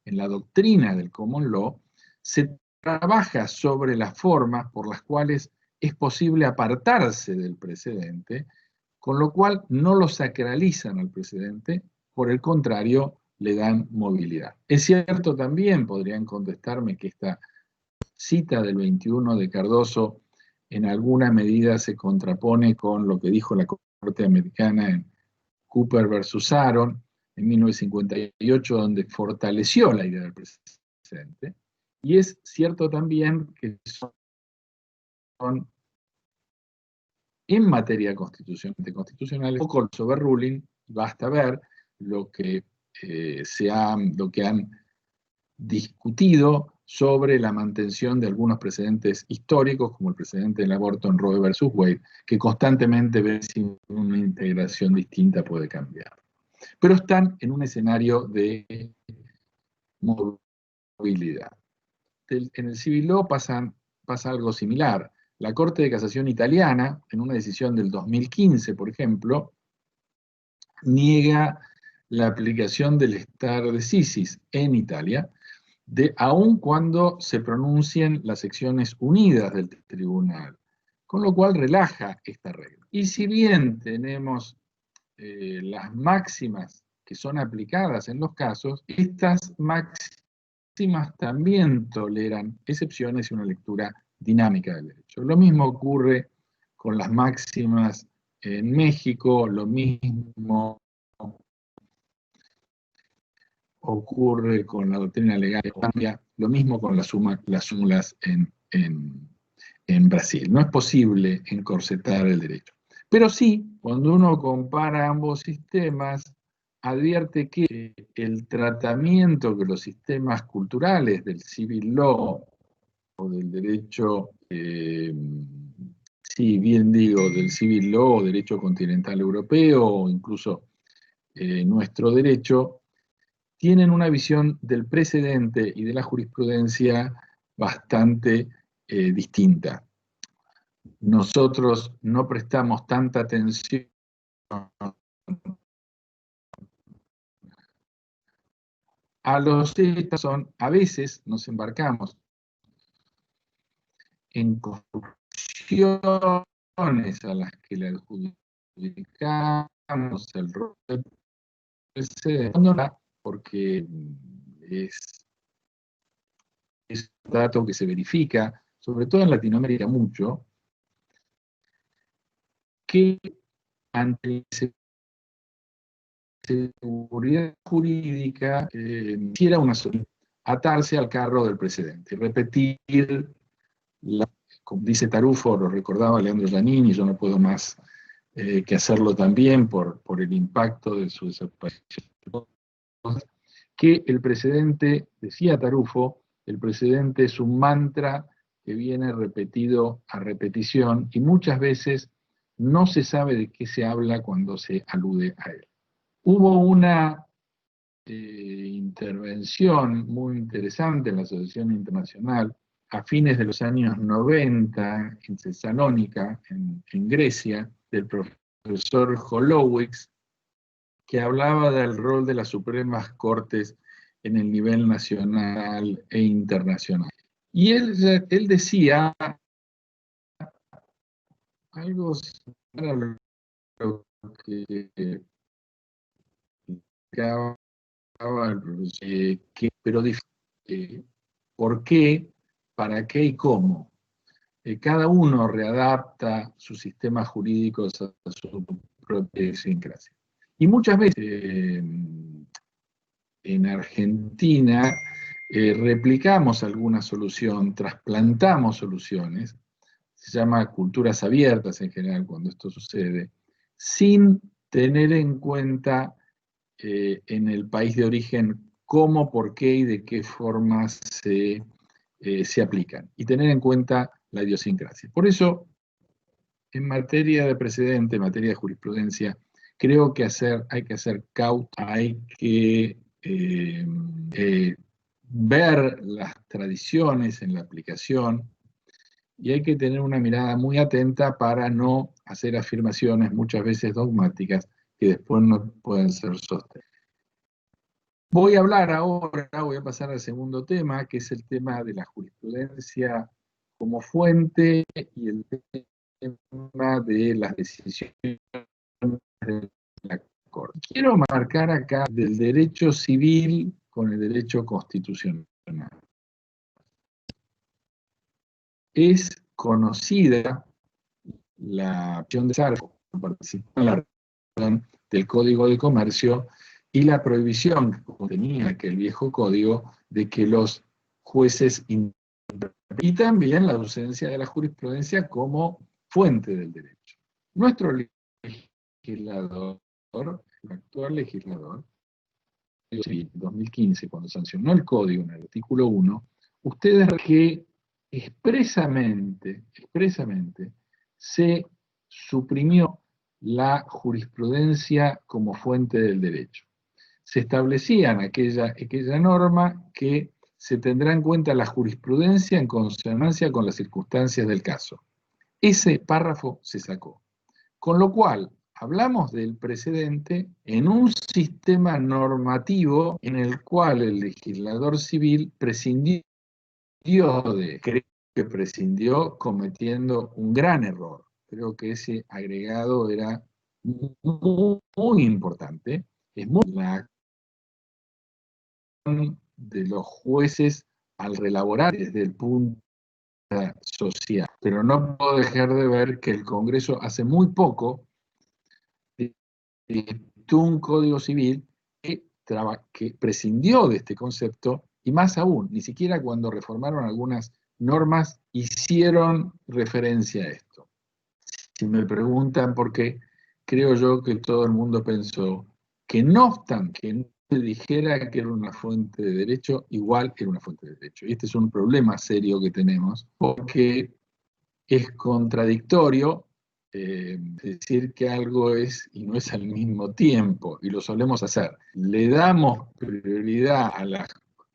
la doctrina del common law se trabaja sobre las formas por las cuales es posible apartarse del precedente, con lo cual no lo sacralizan al precedente, por el contrario, le dan movilidad. Es cierto también, podrían contestarme, que esta cita del 21 de Cardoso en alguna medida se contrapone con lo que dijo la Corte Americana en Cooper versus Aaron en 1958, donde fortaleció la idea del precedente. Y es cierto también que son en materia constitucional, o con los overruling, basta ver lo que han discutido sobre la mantención de algunos precedentes históricos, como el precedente del aborto en Roe versus Wade, que constantemente ven si una integración distinta puede cambiar. Pero están en un escenario de movilidad. En el civil law pasa algo similar. La Corte de Casación italiana, en una decisión del 2015, por ejemplo, niega la aplicación del stare decisis en Italia, aun cuando se pronuncien las secciones unidas del tribunal, con lo cual relaja esta regla. Y si bien tenemos las máximas que son aplicadas en los casos, estas máximas también toleran excepciones y una lectura dinámica del derecho. Lo mismo ocurre con las máximas en México, lo mismo ocurre con la doctrina legal de Colombia, lo mismo con las súmulas en Brasil. No es posible encorsetar el derecho. Pero sí, cuando uno compara ambos sistemas, advierte que el tratamiento que los sistemas culturales del civil law o del derecho, sí, bien digo, del civil law o derecho continental europeo o incluso nuestro derecho, tienen una visión del precedente y de la jurisprudencia bastante distinta. Nosotros no prestamos tanta atención a los hechos, a veces nos embarcamos en construcciones a las que le adjudicamos el rol del precedente, porque es un dato que se verifica, sobre todo en Latinoamérica mucho, que ante la seguridad jurídica quisiera una solución, atarse al carro del precedente, repetir, como dice Tarufo, lo recordaba Leandro Giannini, yo no puedo más que hacerlo también por el impacto de su desaparición, que el precedente, decía Tarufo, el precedente es un mantra que viene repetido a repetición y muchas veces no se sabe de qué se habla cuando se alude a él. Hubo una intervención muy interesante en la Asociación Internacional a fines de los años 90 en Tesalónica, en Grecia, del profesor Holowicz, que hablaba del rol de las Supremas Cortes en el nivel nacional e internacional. Y él decía algo similar a lo que explicaba el profesor, pero ¿por qué, para qué y cómo? Cada uno readapta sus sistemas jurídicos a su propia idiosincrasia. Y muchas veces en Argentina replicamos alguna solución, trasplantamos soluciones, se llama culturas abiertas en general cuando esto sucede, sin tener en cuenta en el país de origen cómo, por qué y de qué formas se aplican, y tener en cuenta la idiosincrasia. Por eso, en materia de precedente, en materia de jurisprudencia, creo que hay que ser cauto, hay que ver las tradiciones en la aplicación y hay que tener una mirada muy atenta para no hacer afirmaciones muchas veces dogmáticas que después no pueden ser sostenidas. Voy a hablar ahora, voy a pasar al segundo tema, que es el tema de la jurisprudencia como fuente y el tema de las decisiones de la Corte. Quiero marcar acá del derecho civil con el derecho constitucional. Es conocida la opción de Sarko, participó en la redacción del Código de Comercio y la prohibición que contenía aquel viejo código de que los jueces y también la ausencia de la jurisprudencia como fuente del derecho. Nuestro legislador, el actual legislador, en 2015, cuando sancionó el código en el artículo 1, ustedes que expresamente se suprimió la jurisprudencia como fuente del derecho. Se establecía en aquella norma que se tendrá en cuenta la jurisprudencia en consonancia con las circunstancias del caso. Ese párrafo se sacó. Con lo cual, hablamos del precedente en un sistema normativo en el cual el legislador civil prescindió creo que prescindió cometiendo un gran error. Creo que ese agregado era muy importante. Es muy la acción de los jueces al relaborar desde el punto social. Pero no puedo dejar de ver que el Congreso hace muy poco dictó un código civil que prescindió de este concepto, y más aún, ni siquiera cuando reformaron algunas normas hicieron referencia a esto. Si me preguntan por qué, creo yo que todo el mundo pensó que no obstante que no se dijera que era una fuente de derecho, igual era una fuente de derecho. Y este es un problema serio que tenemos, porque es contradictorio decir que algo es y no es al mismo tiempo, y lo solemos hacer. Le damos prioridad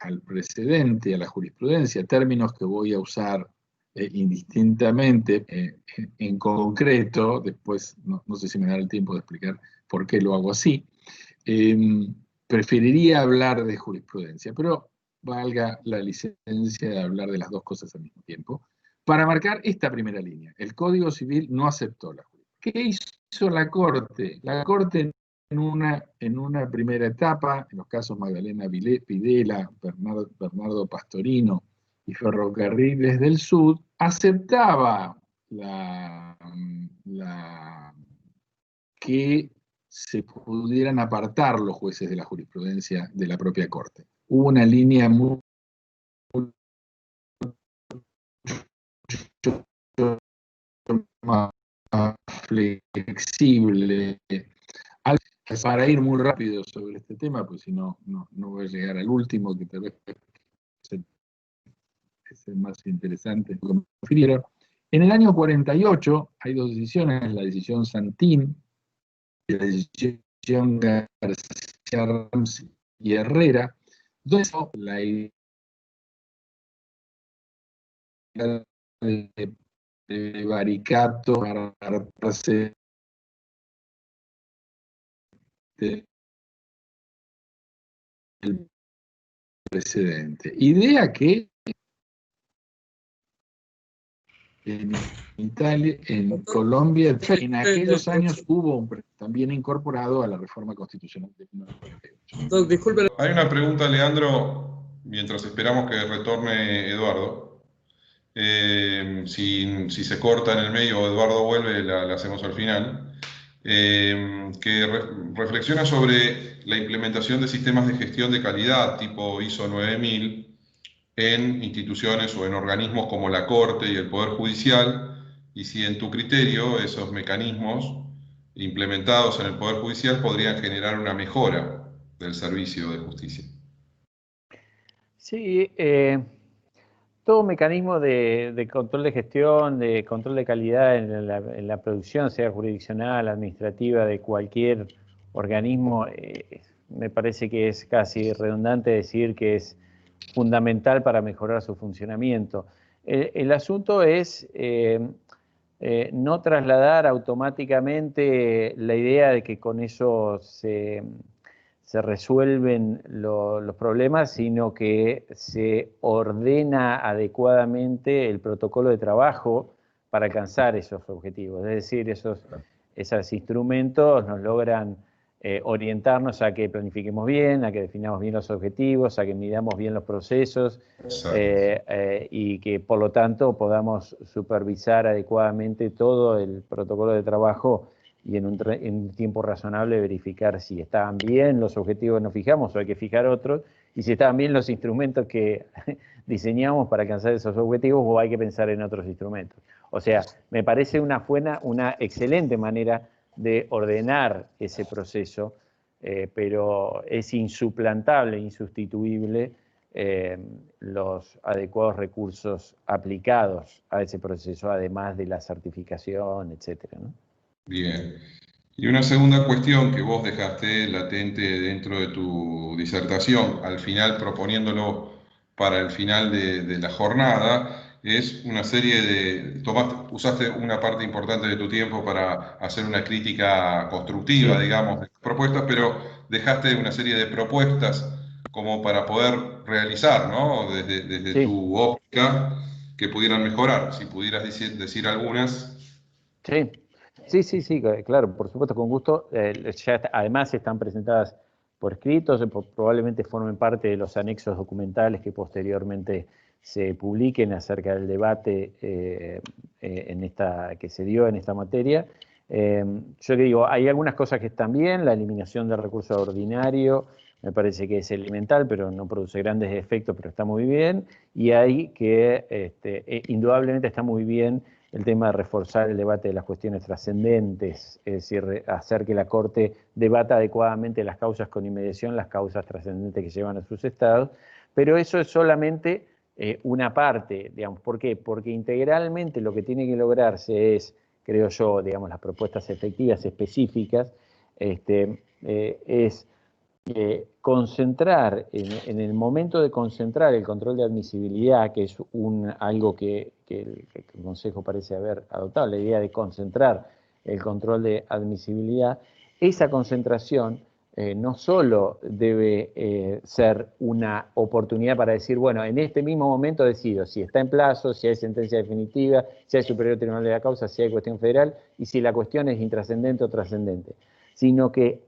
al precedente, a la jurisprudencia, términos que voy a usar indistintamente en concreto, después no sé si me dará el tiempo de explicar por qué lo hago así. Preferiría hablar de jurisprudencia, pero valga la licencia de hablar de las dos cosas al mismo tiempo, para marcar esta primera línea. El Código Civil no aceptó la jurisprudencia. ¿Qué hizo la Corte? La Corte en una primera etapa, en los casos Magdalena Videla, Bernardo Pastorino y Ferrocarriles del Sur, aceptaba que se pudieran apartar los jueces de la jurisprudencia de la propia Corte. Hubo una línea muy más flexible. Para ir muy rápido sobre este tema, pues si no voy a llegar al último, que tal vez es el más interesante. En el año 48 hay dos decisiones, la decisión Santín y la decisión García Rams y Herrera, donde la idea de Baricato para apartarse del precedente. Idea que en Italia, en Colombia, en aquellos años hubo también incorporado a la reforma constitucional de 1998. Disculpe. Hay una pregunta, Leandro, mientras esperamos que retorne Eduardo. Si se corta en el medio o Eduardo vuelve, la hacemos al final. Que reflexiona sobre la implementación de sistemas de gestión de calidad tipo ISO 9000 en instituciones o en organismos como la Corte y el Poder Judicial, y si en tu criterio esos mecanismos implementados en el Poder Judicial podrían generar una mejora del servicio de justicia. Sí, todo mecanismo de control de gestión, de control de calidad en la producción, sea jurisdiccional, administrativa, de cualquier organismo, me parece que es casi redundante decir que es fundamental para mejorar su funcionamiento. El asunto es no trasladar automáticamente la idea de que con eso se resuelven los problemas, sino que se ordena adecuadamente el protocolo de trabajo para alcanzar esos objetivos. Es decir, esos instrumentos nos logran orientarnos a que planifiquemos bien, a que definamos bien los objetivos, a que midamos bien los procesos y que por lo tanto podamos supervisar adecuadamente todo el protocolo de trabajo y en un tiempo razonable verificar si estaban bien los objetivos que nos fijamos o hay que fijar otros, y si estaban bien los instrumentos que diseñamos para alcanzar esos objetivos o hay que pensar en otros instrumentos. O sea, me parece una excelente manera de ordenar ese proceso, pero es insuplantable, insustituible los adecuados recursos aplicados a ese proceso, además de la certificación, etcétera, ¿no? Bien. Y una segunda cuestión que vos dejaste latente dentro de tu disertación, al final proponiéndolo para el final de la jornada, es una serie de... usaste una parte importante de tu tiempo para hacer una crítica constructiva, digamos, de las propuestas, pero dejaste una serie de propuestas como para poder realizar, ¿no? Desde tu óptica, que pudieran mejorar. Si pudieras decir algunas. Sí, claro, por supuesto, con gusto. Además están presentadas por escrito, probablemente formen parte de los anexos documentales que posteriormente se publiquen acerca del debate que se dio en esta materia. Yo digo, hay algunas cosas que están bien, la eliminación del recurso ordinario me parece que es elemental, pero no produce grandes efectos, pero está muy bien, y hay que, indudablemente está muy bien el tema de reforzar el debate de las cuestiones trascendentes, es decir, hacer que la Corte debata adecuadamente las causas con inmediación, las causas trascendentes que llevan a sus estados, pero eso es solamente una parte, digamos. ¿Por qué? Porque integralmente lo que tiene que lograrse es, creo yo, digamos, las propuestas efectivas específicas, es concentrar, en el momento de concentrar el control de admisibilidad, que es algo que el Consejo parece haber adoptado, la idea de concentrar el control de admisibilidad, esa concentración no solo debe ser una oportunidad para decir, bueno, en este mismo momento decido si está en plazo, si hay sentencia definitiva, si hay superior tribunal de la causa, si hay cuestión federal y si la cuestión es intrascendente o trascendente, sino que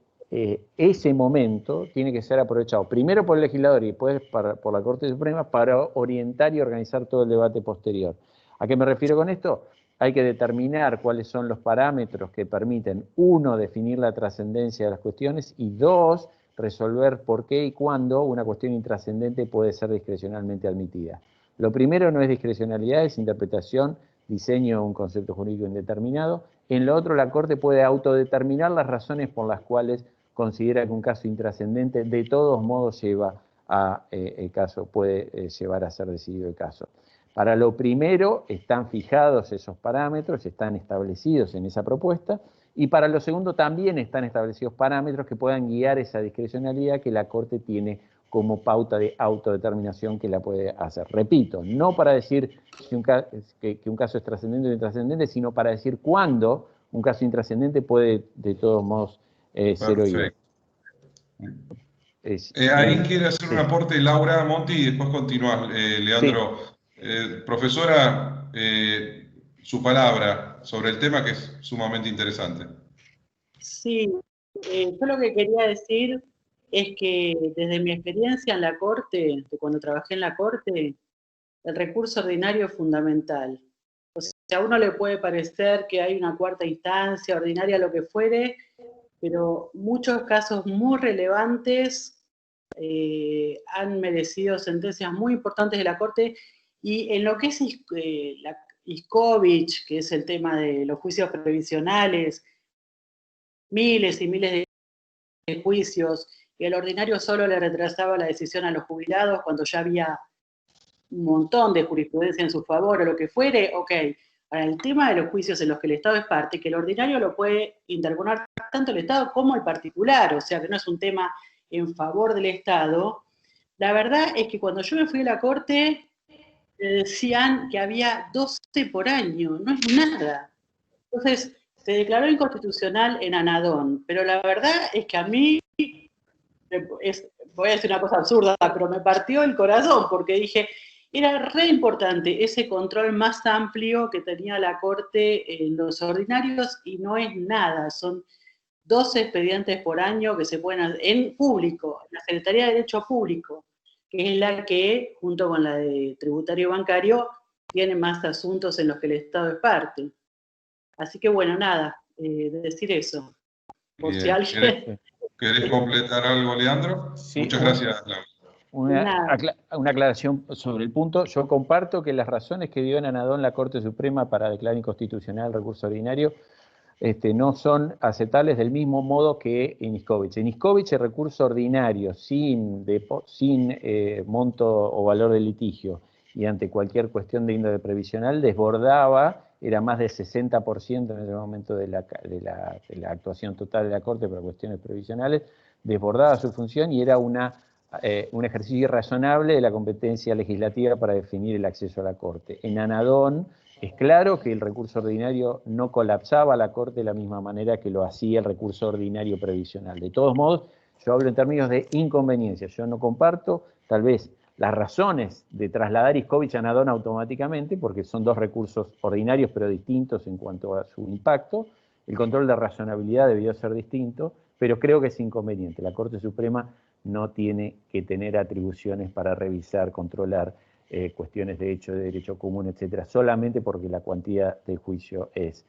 ese momento tiene que ser aprovechado primero por el legislador y después por la Corte Suprema para orientar y organizar todo el debate posterior. ¿A qué me refiero con esto? Hay que determinar cuáles son los parámetros que permiten, uno, definir la trascendencia de las cuestiones y dos, resolver por qué y cuándo una cuestión intrascendente puede ser discrecionalmente admitida. Lo primero no es discrecionalidad, es interpretación, diseño de un concepto jurídico indeterminado. En lo otro, la Corte puede autodeterminar las razones por las cuales considera que un caso intrascendente de todos modos puede llevar a ser decidido el caso. Para lo primero están fijados esos parámetros, están establecidos en esa propuesta, y para lo segundo también están establecidos parámetros que puedan guiar esa discrecionalidad que la Corte tiene como pauta de autodeterminación que la puede hacer. Repito, no para decir que un caso es trascendente o intrascendente, sino para decir cuándo un caso intrascendente puede de todos modos ser oído. Ahí quiere hacer un aporte Laura Monti y después continúas, Leandro. Profesora, su palabra sobre el tema que es sumamente interesante. Sí, yo lo que quería decir es que desde mi experiencia en la Corte, de cuando trabajé en la Corte, el recurso ordinario es fundamental. O sea, a uno le puede parecer que hay una cuarta instancia, ordinaria, lo que fuere, pero muchos casos muy relevantes han merecido sentencias muy importantes de la Corte, y en lo que es la Iskovich, que es el tema de los juicios previsionales, miles y miles de juicios, y el ordinario solo le retrasaba la decisión a los jubilados cuando ya había un montón de jurisprudencia en su favor o lo que fuere, ok. Para el tema de los juicios en los que el Estado es parte, que el ordinario lo puede interponer tanto el Estado como el particular, o sea que no es un tema en favor del Estado. La verdad es que cuando yo me fui a la Corte, decían que había 12 por año, no es nada. Entonces, se declaró inconstitucional en Anadón, pero la verdad es que a mí, voy a decir una cosa absurda, pero me partió el corazón, porque dije, era re importante ese control más amplio que tenía la Corte en los ordinarios, y no es nada, son 12 expedientes por año que se pueden hacer en público, en la Secretaría de Derecho Público, que es la que, junto con la de Tributario Bancario, tiene más asuntos en los que el Estado es parte. Así que bueno, nada, decir eso. Por si alguien... ¿Querés completar algo, Leandro? Sí, muchas gracias, Laura. Una aclaración sobre el punto. Yo comparto que las razones que dio en Anadón la Corte Suprema para declarar inconstitucional el recurso ordinario no son aceptables del mismo modo que en Iskowicz. En Iskowicz el recurso ordinario sin monto o valor de litigio y ante cualquier cuestión de índole previsional desbordaba, era más del 60% en ese momento de la actuación total de la Corte para cuestiones previsionales, desbordaba su función y era un ejercicio irrazonable de la competencia legislativa para definir el acceso a la Corte. En Anadón es claro que el recurso ordinario no colapsaba a la Corte de la misma manera que lo hacía el recurso ordinario previsional. De todos modos, yo hablo en términos de inconveniencia. Yo no comparto, tal vez, las razones de trasladar Iskowicz a Anadón automáticamente, porque son dos recursos ordinarios pero distintos en cuanto a su impacto. El control de razonabilidad debió ser distinto, pero creo que es inconveniente. La Corte Suprema no tiene que tener atribuciones para revisar, controlar cuestiones de hecho, de derecho común, etcétera, solamente porque la cuantía del juicio es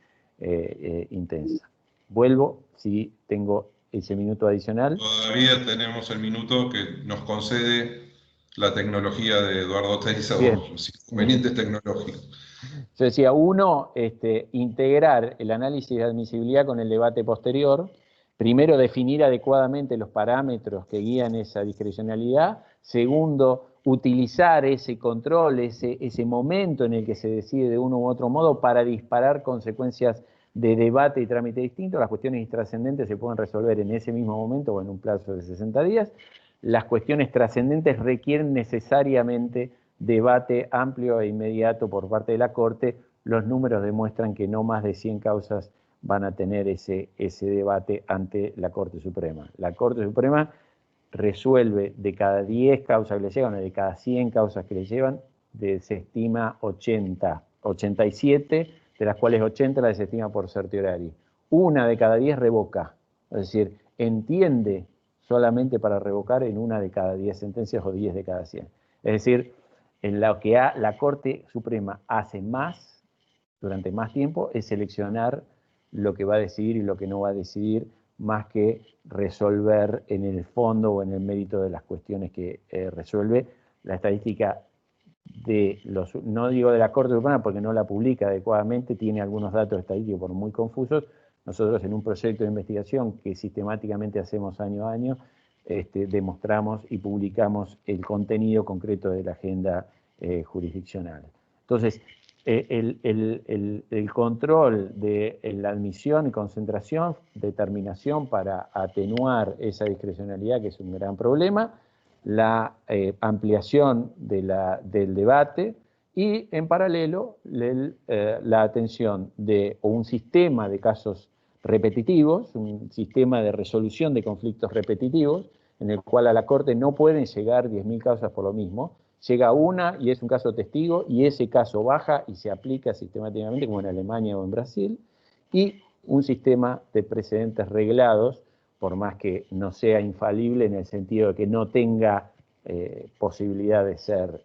intensa. Vuelvo, si tengo ese minuto adicional. Todavía tenemos el minuto que nos concede la tecnología de Eduardo Teiza, los inconvenientes tecnológicos. Yo decía, uno, integrar el análisis de admisibilidad con el debate posterior. Primero, definir adecuadamente los parámetros que guían esa discrecionalidad. Segundo, utilizar ese control, ese momento en el que se decide de uno u otro modo para disparar consecuencias de debate y trámite distintos. Las cuestiones trascendentes se pueden resolver en ese mismo momento o en un plazo de 60 días. Las cuestiones trascendentes requieren necesariamente debate amplio e inmediato por parte de la Corte. Los números demuestran que no más de 100 causas van a tener ese debate ante la Corte Suprema. La Corte Suprema resuelve de cada 10 causas que le llevan, o de cada 100 causas que le llevan, se estima 87, de las cuales 80 la desestima por certiorari. Una de cada 10 revoca, es decir, entiende solamente para revocar en una de cada 10 sentencias o 10 de cada 100. Es decir, en lo que la Corte Suprema hace más, durante más tiempo, es seleccionar lo que va a decidir y lo que no va a decidir, más que resolver en el fondo o en el mérito de las cuestiones que resuelve. La estadística no digo de la Corte Suprema porque no la publica adecuadamente, tiene algunos datos estadísticos por muy confusos. Nosotros en un proyecto de investigación que sistemáticamente hacemos año a año, demostramos y publicamos el contenido concreto de la agenda jurisdiccional. Entonces, el control de la admisión y concentración, determinación para atenuar esa discrecionalidad, que es un gran problema, la ampliación del debate y, en paralelo, la atención de un sistema de casos repetitivos, un sistema de resolución de conflictos repetitivos, en el cual a la Corte no pueden llegar 10.000 causas por lo mismo. Llega una y es un caso testigo y ese caso baja y se aplica sistemáticamente como en Alemania o en Brasil, y un sistema de precedentes reglados, por más que no sea infalible en el sentido de que no tenga posibilidad de ser,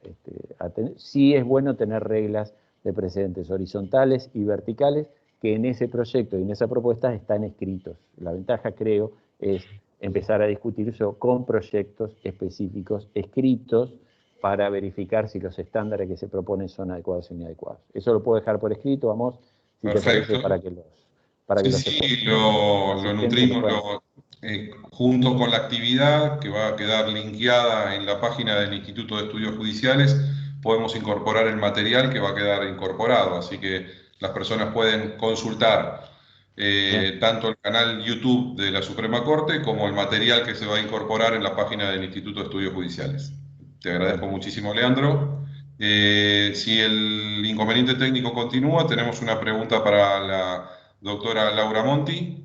sí es bueno tener reglas de precedentes horizontales y verticales que en ese proyecto y en esa propuesta están escritos. La ventaja, creo, es empezar a discutir eso con proyectos específicos escritos para verificar si los estándares que se proponen son adecuados o inadecuados. Eso lo puedo dejar por escrito, vamos, si te parece, para que los... lo nutrimos junto con la actividad que va a quedar linkeada en la página del Instituto de Estudios Judiciales. Podemos incorporar el material que va a quedar incorporado, así que las personas pueden consultar tanto el canal YouTube de la Suprema Corte como el material que se va a incorporar en la página del Instituto de Estudios Judiciales. Te agradezco muchísimo, Leandro. Si el inconveniente técnico continúa, tenemos una pregunta para la doctora Laura Monti.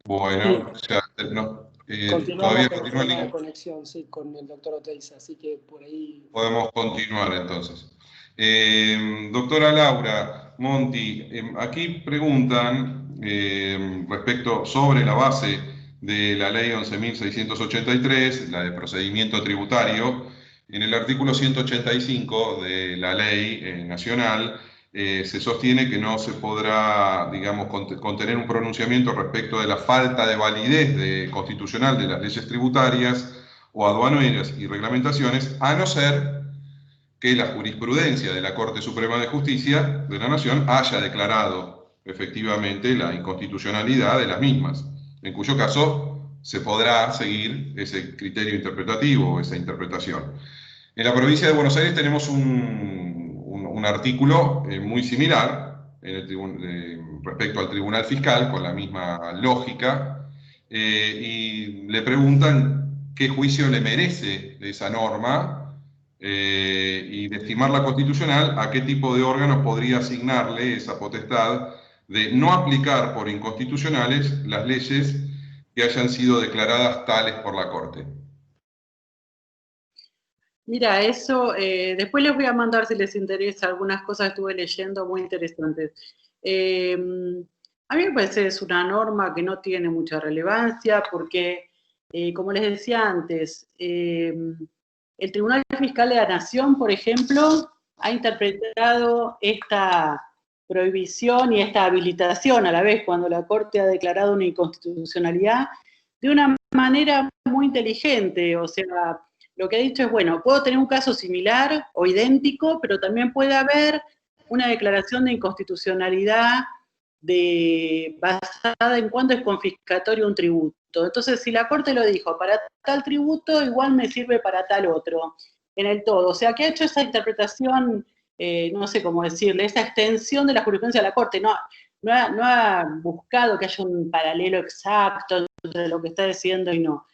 Bueno, Sí. o sea, no, Continuamos todavía con el continúa el problema de link. conexión, sí, con el doctor Oteiza, así que por ahí... Podemos continuar entonces. Doctora Laura Monti, aquí preguntan respecto sobre la base de la ley 11.683, la de procedimiento tributario. En el artículo 185 de la ley nacional se sostiene que no se podrá, digamos, contener un pronunciamiento respecto de la falta de validez constitucional de las leyes tributarias o aduaneras y reglamentaciones, a no ser que la jurisprudencia de la Corte Suprema de Justicia de la Nación haya declarado efectivamente la inconstitucionalidad de las mismas, en cuyo caso se podrá seguir ese criterio interpretativo o esa interpretación. En la provincia de Buenos Aires tenemos un artículo muy similar respecto al Tribunal Fiscal, con la misma lógica, y le preguntan qué juicio le merece esa norma, y de estimarla constitucional, a qué tipo de órgano podría asignarle esa potestad de no aplicar por inconstitucionales las leyes que hayan sido declaradas tales por la Corte. Mira, eso, después les voy a mandar si les interesa algunas cosas que estuve leyendo muy interesantes. A mí me parece que es una norma que no tiene mucha relevancia porque, como les decía antes, el Tribunal Fiscal de la Nación, por ejemplo, ha interpretado esta prohibición y esta habilitación a la vez cuando la Corte ha declarado una inconstitucionalidad de una manera muy inteligente, o sea, lo que ha dicho es, bueno, puedo tener un caso similar o idéntico, pero también puede haber una declaración de inconstitucionalidad basada en cuánto es confiscatorio un tributo. Entonces, si la Corte lo dijo, para tal tributo igual me sirve para tal otro, en el todo. O sea, que ha hecho esa interpretación, no sé cómo decirle, esa extensión de la jurisprudencia de la Corte. No ha buscado que haya un paralelo exacto entre lo que está diciendo y no.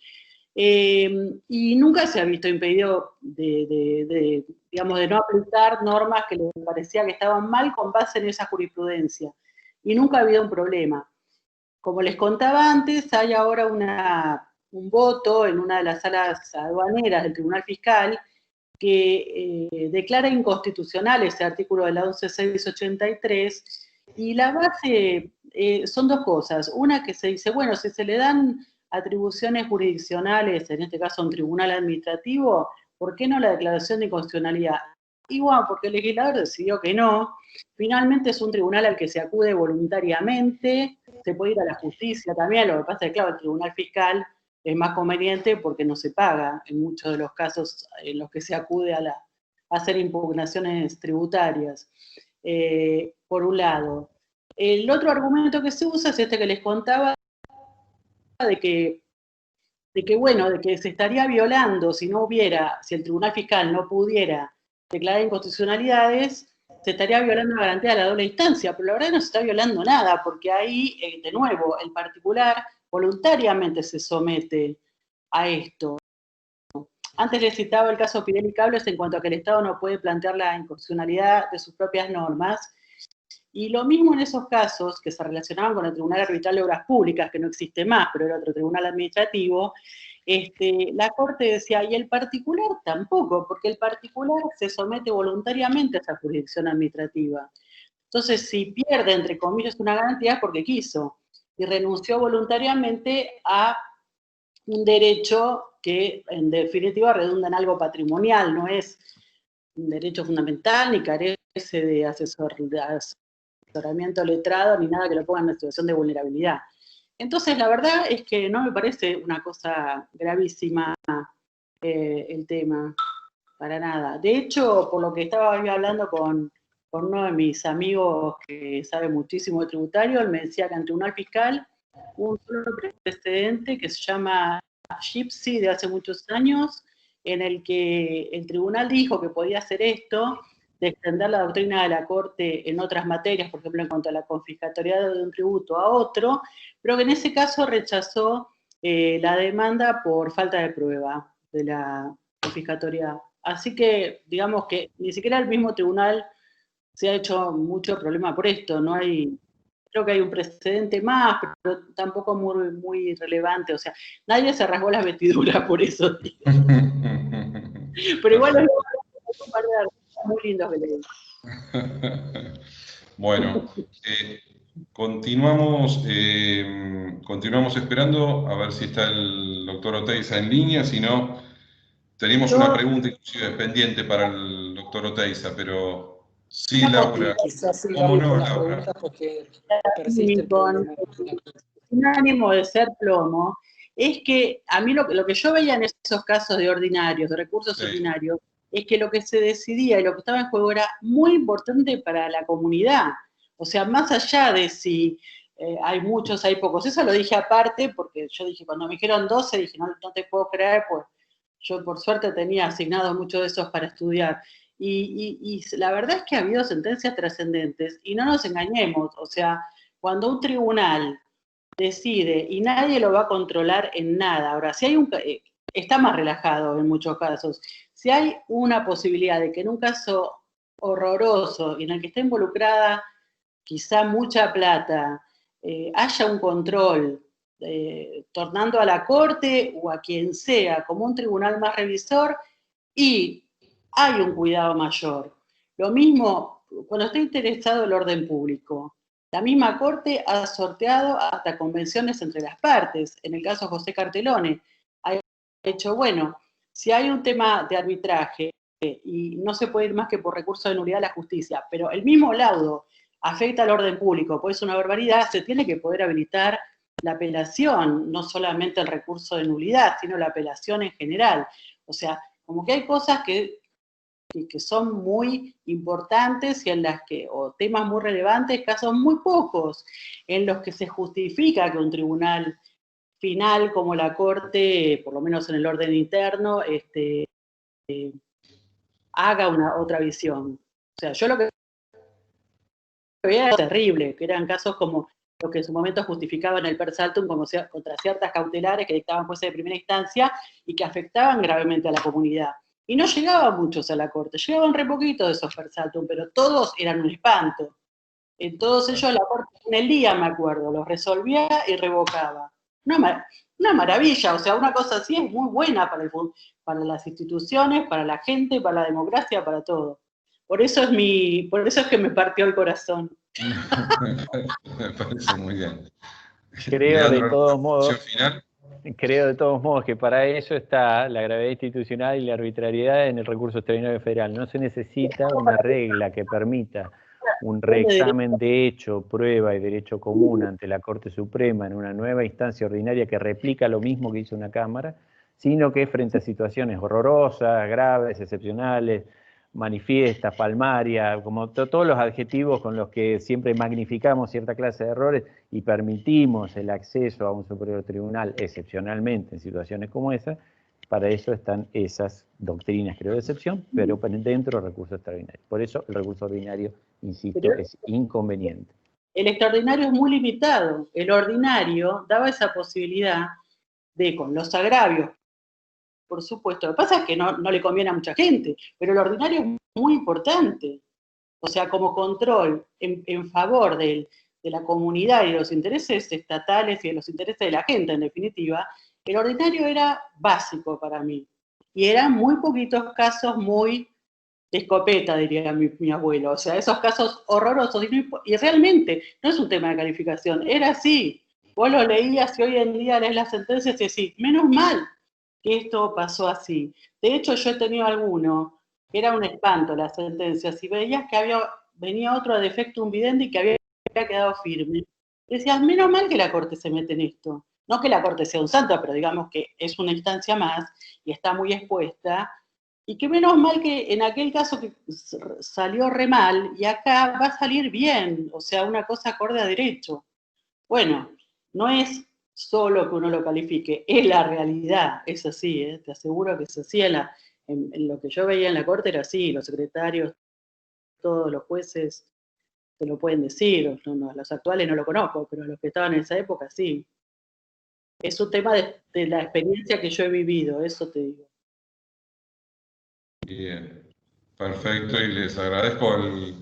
Y nunca se ha visto impedido digamos, de no aplicar normas que le parecía que estaban mal con base en esa jurisprudencia. Y nunca ha habido un problema. Como les contaba antes, hay ahora un voto en una de las salas aduaneras del Tribunal Fiscal que declara inconstitucional ese artículo de la 11.683, y la base son dos cosas. Una, que se dice, bueno, si se le dan atribuciones jurisdiccionales, en este caso a un tribunal administrativo, ¿por qué no la declaración de inconstitucionalidad? Igual, porque el legislador decidió que no. Finalmente es un tribunal al que se acude voluntariamente, se puede ir a la justicia también, lo que pasa es que, claro, el Tribunal Fiscal es más conveniente porque no se paga en muchos de los casos en los que se acude a hacer impugnaciones tributarias, por un lado. El otro argumento que se usa es este que les contaba, de que se estaría violando si el Tribunal Fiscal no pudiera declarar inconstitucionalidades, se estaría violando la garantía de la doble instancia, pero la verdad no se está violando nada, porque ahí, de nuevo, el particular voluntariamente se somete a esto. Antes les citaba el caso Pirelli Cables en cuanto a que el Estado no puede plantear la inconstitucionalidad de sus propias normas, y lo mismo en esos casos que se relacionaban con el Tribunal Arbitral de Obras Públicas, que no existe más, pero era otro tribunal administrativo. La Corte decía, y el particular tampoco, porque el particular se somete voluntariamente a esa jurisdicción administrativa. Entonces, si pierde, entre comillas, una garantía es porque quiso, y renunció voluntariamente a un derecho que, en definitiva, redunda en algo patrimonial, no es un derecho fundamental, ni carece de asesoramiento letrado, ni nada que lo ponga en una situación de vulnerabilidad. Entonces, la verdad es que no me parece una cosa gravísima el tema, para nada. De hecho, por lo que estaba yo hablando con uno de mis amigos que sabe muchísimo de tributario, él me decía que en el Tribunal Fiscal hubo un solo precedente que se llama Gypsy, de hace muchos años, en el que el tribunal dijo que podía hacer esto, de extender la doctrina de la Corte en otras materias, por ejemplo, en cuanto a la confiscatoriedad de un tributo a otro, pero que en ese caso rechazó la demanda por falta de prueba de la fiscatoria. Así que, digamos que ni siquiera el mismo tribunal se ha hecho mucho problema por esto. No hay, creo que hay un precedente más, pero tampoco muy, muy relevante. O sea, nadie se rasgó las vestiduras por eso. Pero igual es un par de artículos muy lindos que leí. Bueno, continuamos esperando a ver si está el doctor Oteiza en línea. Si no, tenemos una pregunta inclusive pendiente para el doctor Oteiza, pero sí, Laura. Quizás ¿Cómo sigamos no, con las Laura? preguntas porque persiste el problema. Sin ánimo de ser plomo, es que a mí lo que yo veía en esos casos de ordinarios, de recursos ordinarios, es que lo que se decidía y lo que estaba en juego era muy importante para la comunidad. O sea, más allá de si hay muchos, hay pocos. Eso lo dije aparte, porque yo dije, cuando me dijeron 12, dije, no te puedo creer, pues yo por suerte tenía asignados muchos de esos para estudiar. Y la verdad es que ha habido sentencias trascendentes, y no nos engañemos, o sea, cuando un tribunal decide y nadie lo va a controlar en nada. Ahora, si hay está más relajado en muchos casos. Si hay una posibilidad de que en un caso horroroso y en el que esté involucrada quizá mucha plata, haya un control, tornando a la corte o a quien sea como un tribunal más revisor, y hay un cuidado mayor. Lo mismo cuando está interesado el orden público. La misma Corte ha sorteado hasta convenciones entre las partes. En el caso de José Cartelone, ha hecho, bueno, si hay un tema de arbitraje y no se puede ir más que por recurso de nulidad a la justicia, pero el mismo laudo afecta al orden público, pues es una barbaridad, se tiene que poder habilitar la apelación, no solamente el recurso de nulidad, sino la apelación en general. O sea, como que hay cosas que son muy importantes y en las que, o temas muy relevantes, casos muy pocos, en los que se justifica que un tribunal final como la Corte, por lo menos en el orden interno, haga otra visión. O sea, yo lo que veía era terrible, que eran casos como los que en su momento justificaban el per saltum como contra ciertas cautelares que dictaban jueces de primera instancia y que afectaban gravemente a la comunidad. Y no llegaban muchos a la Corte, llegaban re poquitos de esos per saltum, pero todos eran un espanto. En todos ellos la Corte en el día, me acuerdo, los resolvía y revocaba. Una maravilla, o sea, una cosa así es muy buena para las instituciones, para la gente, para la democracia, para todo. Por eso es que me partió el corazón. Me parece muy bien. Creo de todos modos, final. creo de todos modos que para eso está la gravedad institucional y la arbitrariedad en el recurso extraordinario federal. No se necesita una regla que permita un reexamen de hecho, prueba y derecho común ante la Corte Suprema en una nueva instancia ordinaria que replica lo mismo que hizo una Cámara, sino que frente a situaciones horrorosas, graves, excepcionales, manifiestas, palmarias, como todos los adjetivos con los que siempre magnificamos cierta clase de errores y permitimos el acceso a un superior tribunal excepcionalmente en situaciones como esa, para eso están esas doctrinas, creo, de excepción, pero dentro del recurso extraordinario. Por eso el recurso ordinario, insisto, es inconveniente. El extraordinario es muy limitado. El ordinario daba esa posibilidad de, con los agravios, por supuesto. Lo que pasa es que no le conviene a mucha gente, pero el ordinario es muy importante. O sea, como control en favor de la comunidad y de los intereses estatales y de los intereses de la gente, en definitiva, el ordinario era básico para mí. Y eran muy poquitos casos muy de escopeta, diría mi abuelo. O sea, esos casos horrorosos. Y realmente no es un tema de calificación, era así. Vos lo leías y hoy en día lees las sentencias y decís, menos mal que esto pasó así. De hecho, yo he tenido alguno que era un espanto las sentencias, y veías que venía otro a defectum videndi que había quedado firme. Decías, menos mal que la Corte se mete en esto. No que la Corte sea un santo, pero digamos que es una instancia más y está muy expuesta. Y que menos mal que en aquel caso que salió re mal, y acá va a salir bien, o sea, una cosa acorde a derecho. Bueno, no es solo que uno lo califique, es la realidad, es así, te aseguro que es así. En lo que yo veía en la Corte era así, los secretarios, todos los jueces te lo pueden decir, los actuales no lo conozco, pero los que estaban en esa época sí. Es un tema de la experiencia que yo he vivido, eso te digo. Bien, perfecto, y les agradezco el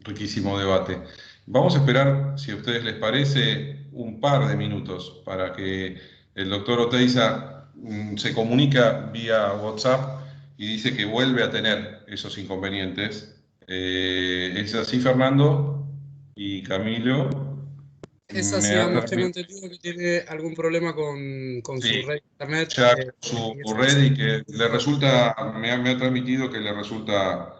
riquísimo debate. Vamos a esperar, si a ustedes les parece, un par de minutos para que el doctor Oteiza se comunica vía WhatsApp y dice que vuelve a tener esos inconvenientes. ¿Es así, Fernando? Y Camilo. Es así, ambos. Tengo entendido que tiene algún problema con Sí, su red de internet. ya su red y que le resulta, me ha transmitido que le resulta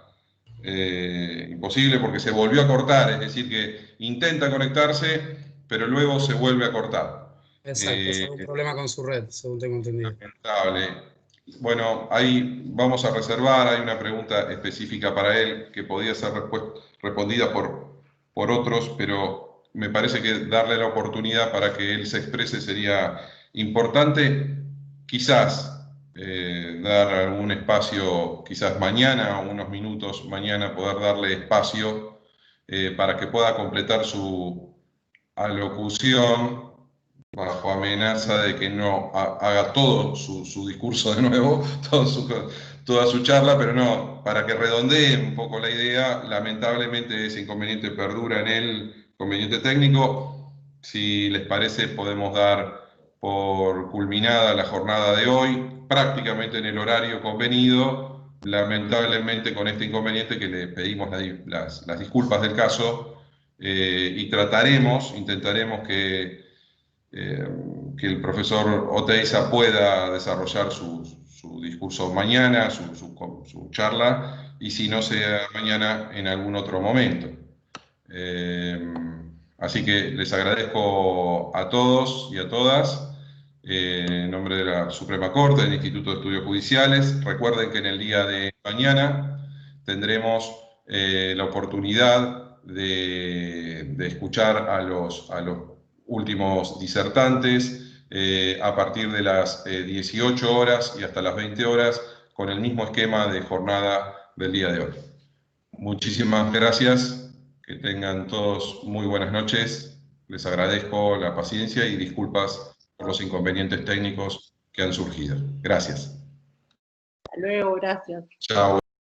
imposible porque se volvió a cortar, es decir, que intenta conectarse, pero luego se vuelve a cortar. Exacto, es algún problema con su red, según tengo entendido. Lamentable. Bueno, ahí vamos a reservar, hay una pregunta específica para él que podía ser respondida por otros, pero me parece que darle la oportunidad para que él se exprese sería importante. Quizás dar algún espacio, quizás mañana, unos minutos mañana, poder darle espacio para que pueda completar su alocución bajo amenaza de que no haga todo su discurso de nuevo, toda su charla, pero no, para que redondee un poco la idea, lamentablemente ese inconveniente perdura en él, inconveniente técnico. Si les parece, podemos dar por culminada la jornada de hoy, prácticamente en el horario convenido, lamentablemente con este inconveniente que le pedimos las disculpas del caso, y intentaremos que el profesor Oteiza pueda desarrollar su discurso mañana, su charla, y si no sea mañana, en algún otro momento. Así que les agradezco a todos y a todas, en nombre de la Suprema Corte, del Instituto de Estudios Judiciales. Recuerden que en el día de mañana tendremos la oportunidad de escuchar a los últimos disertantes a partir de las 18 horas y hasta las 20 horas, con el mismo esquema de jornada del día de hoy. Muchísimas gracias. Que tengan todos muy buenas noches. Les agradezco la paciencia y disculpas por los inconvenientes técnicos que han surgido. Gracias. Hasta luego, gracias. Chao.